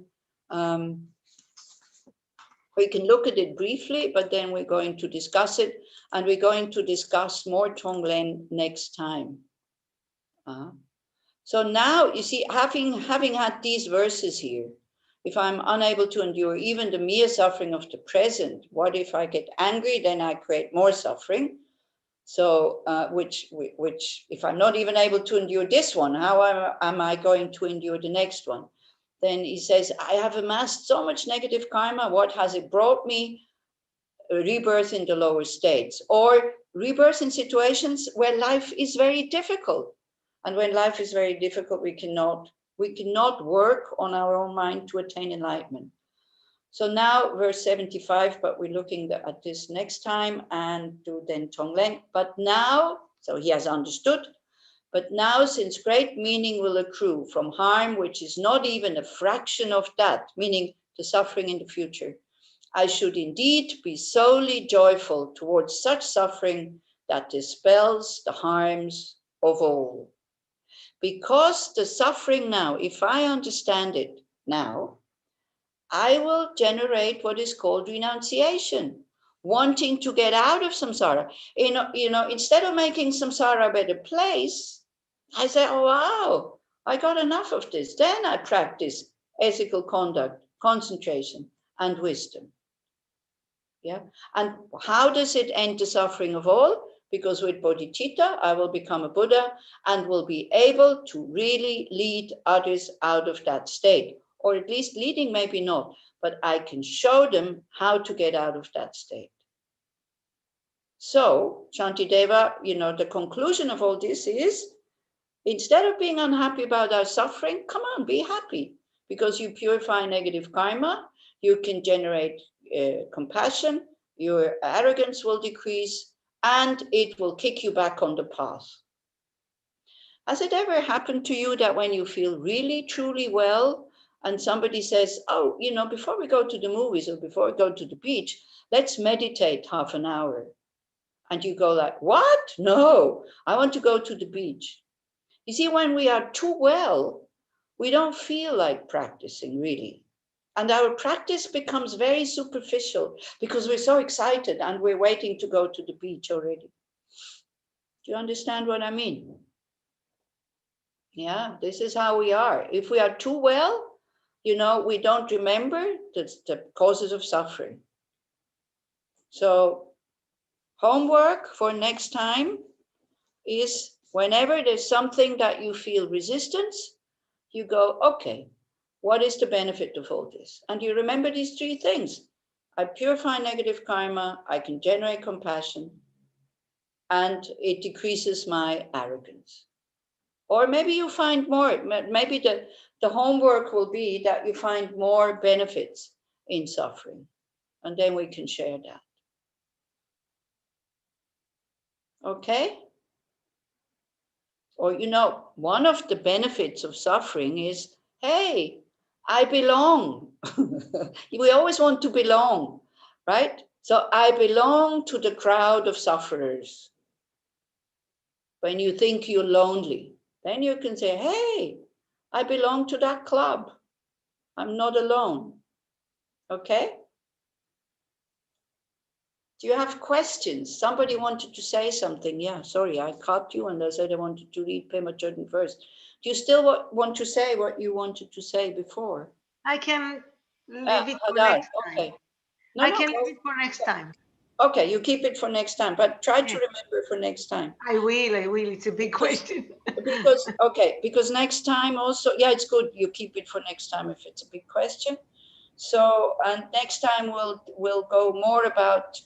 We can look at it briefly, but then we're going to discuss it. And we're going to discuss more Tonglen next time. So now, you see, having had these verses here, if I'm unable to endure even the mere suffering of the present, what if I get angry? Then I create more suffering. So, which if I'm not even able to endure this one, how am I going to endure the next one? Then he says, I have amassed so much negative karma. What has it brought me? A rebirth in the lower states, or rebirth in situations where life is very difficult. And when life is very difficult, we cannot work on our own mind to attain enlightenment. So now verse 75, but we're looking at this next time and do then Tonglen. But now, so he has understood, but now since great meaning will accrue from harm, which is not even a fraction of that, meaning the suffering in the future, I should indeed be solely joyful towards such suffering that dispels the harms of all. Because the suffering now, if I understand it now, I will generate what is called renunciation, wanting to get out of samsara. Instead of making samsara a better place, I say, oh, wow, I got enough of this. Then I practice ethical conduct, concentration, and wisdom. Yeah. And how does it end the suffering of all? Because with bodhicitta, I will become a Buddha and will be able to really lead others out of that state. Or at least leading, maybe not, but I can show them how to get out of that state. So, Shantideva, the conclusion of all this is, instead of being unhappy about our suffering, come on, be happy. Because you purify negative karma, You can generate compassion, your arrogance will decrease, and it will kick you back on the path. Has it ever happened to you that when you feel really, truly well, and somebody says, oh, you know, before we go to the movies or before we go to the beach, let's meditate half an hour. And you go like, what? No, I want to go to the beach. You see, when we are too well, we don't feel like practicing really. And our practice becomes very superficial because we're so excited and we're waiting to go to the beach already. Do you understand what I mean? Yeah, this is how we are. If we are too well, you know, we don't remember the causes of suffering. So homework for next time is whenever there's something that you feel resistance, you go, okay, what is the benefit of all this? And you remember these three things. I purify negative karma, I can generate compassion, and it decreases my arrogance. Or maybe you find more, maybe the homework will be that you find more benefits in suffering, and then we can share that. Okay? Or, you know, one of the benefits of suffering is, hey, I belong. We always want to belong, right? So I belong to the crowd of sufferers. When you think you're lonely, then you can say, hey, I belong to that club. I'm not alone. Okay? Do you have questions? Somebody wanted to say something. Yeah, sorry, I caught you and I said I wanted to read Pema Chodron first. Do you still want to say what you wanted to say before? I can leave it for next time. Okay. I can leave it for next time. Okay, you keep it for next time, but try to remember for next time. I will. It's a big question. because next time also, yeah, it's good. You keep it for next time if it's a big question. So, and next time we'll go more about,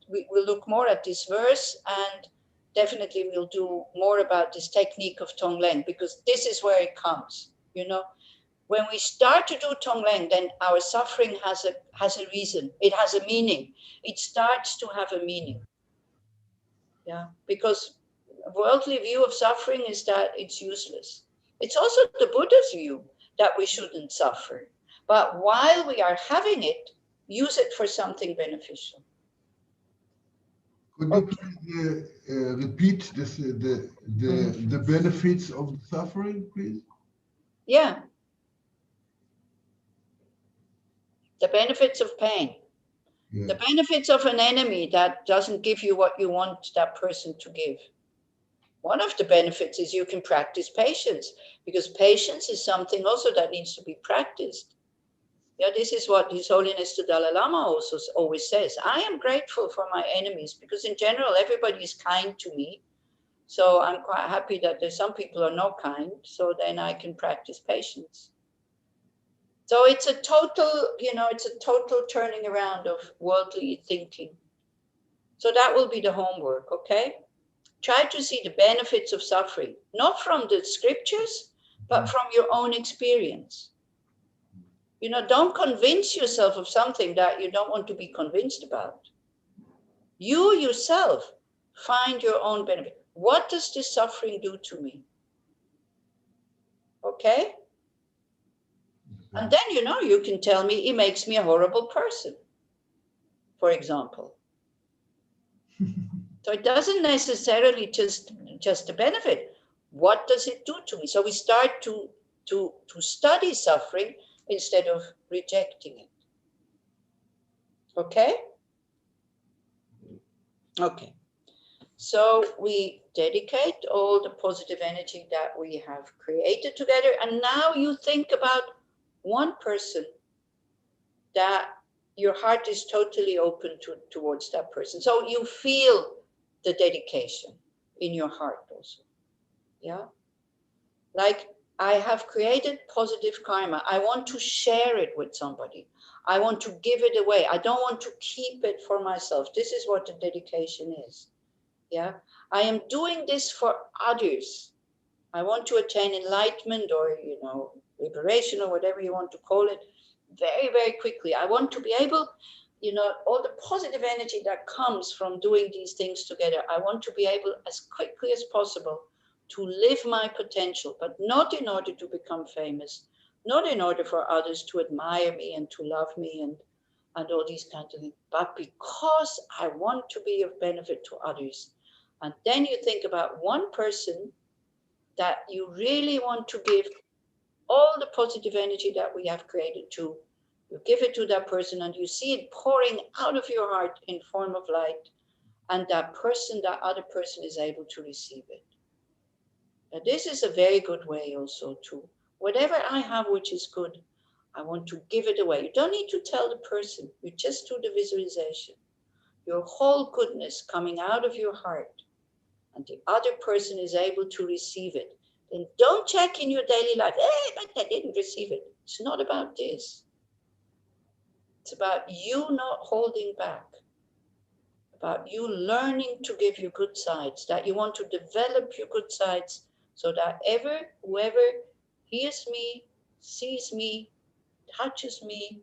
we'll look more at this verse, and definitely we'll do more about this technique of Tonglen, because this is where it comes, you know. When we start to do Tonglen, then our suffering has a reason. It has a meaning. It starts to have a meaning. Yeah, because a worldly view of suffering is that it's useless. It's also the Buddha's view that we shouldn't suffer. But while we are having it, use it for something beneficial. Could you please repeat this, the benefits of the suffering, please? Yeah. The benefits of pain. Yeah. The benefits of an enemy that doesn't give you what you want that person to give. One of the benefits is you can practice patience, because patience is something also that needs to be practiced. Yeah, this is what His Holiness the Dalai Lama also always says. I am grateful for my enemies, because in general, everybody is kind to me. So I'm quite happy that there's some people are not kind, so then I can practice patience. So it's a total, it's a total turning around of worldly thinking. So that will be the homework, okay? Try to see the benefits of suffering, not from the scriptures, but from your own experience. Don't convince yourself of something that you don't want to be convinced about. You yourself find your own benefit. What does this suffering do to me? Okay? And then, you can tell me it makes me a horrible person, for example. So it doesn't necessarily just a benefit. What does it do to me? So we start to study suffering instead of rejecting it. Okay? Okay. So we dedicate all the positive energy that we have created together. And now you think about one person that your heart is totally open towards that person. So you feel the dedication in your heart also. Yeah. Like, I have created positive karma. I want to share it with somebody. I want to give it away. I don't want to keep it for myself. This is what the dedication is. Yeah. I am doing this for others. I want to attain enlightenment or, liberation or whatever you want to call it. very, very quickly. I want to be able, you know, all the positive energy that comes from doing these things together. I want to be able as quickly as possible to live my potential, but not in order to become famous, not in order for others to admire me and to love me and all these kinds of things, but because I want to be of benefit to others. And then you think about one person that you really want to give all the positive energy that we have created to. You give it to that person and you see it pouring out of your heart in form of light, and that person, that other person is able to receive it. Now, this is a very good way also to, whatever I have which is good, I want to give it away. You don't need to tell the person, you just do the visualization. Your whole goodness coming out of your heart, and the other person is able to receive it. Then don't check in your daily life, hey, but I didn't receive it. It's not about this. It's about you not holding back, about you learning to give your good sides, that you want to develop your good sides so that whoever hears me, sees me, touches me,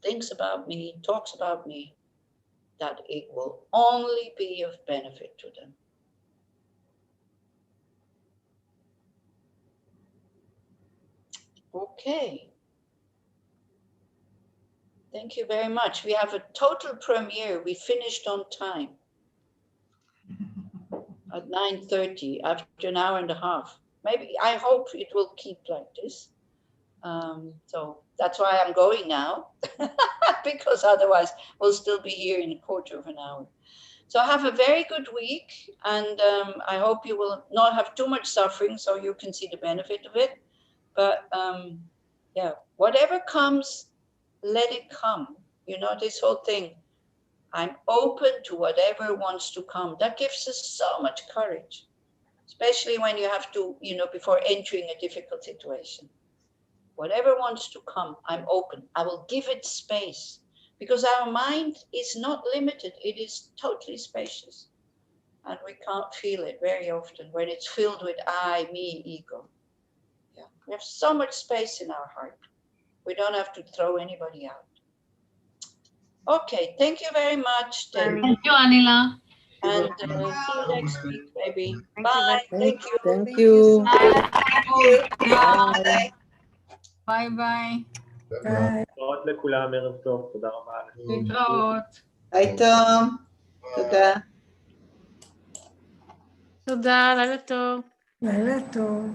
thinks about me, talks about me, that it will only be of benefit to them. Okay. Thank you very much. We have a total premiere. We finished on time at 9:30 after an hour and a half. Maybe, I hope it will keep like this. So that's why I'm going now, because otherwise we'll still be here in a quarter of an hour. So have a very good week, and I hope you will not have too much suffering so you can see the benefit of it. But yeah, whatever comes, let it come. You know, this whole thing, I'm open to whatever wants to come. That gives us so much courage, especially when you have to, you know, before entering a difficult situation. Whatever wants to come, I'm open. I will give it space, because our mind is not limited. It is totally spacious. And we can't feel it very often when it's filled with I, me, ego. Yeah. We have so much space in our heart. We don't have to throw anybody out. Okay, thank you very much. Then. Thank you, Anila. And see you next week, maybe. Bye. Thank you. Thank you. Bye. ביי ביי. להתראות לכולם, ערב טוב, תודה רבה. להתראות. היי תום. תודה. תודה, לילה טוב. לילה טוב.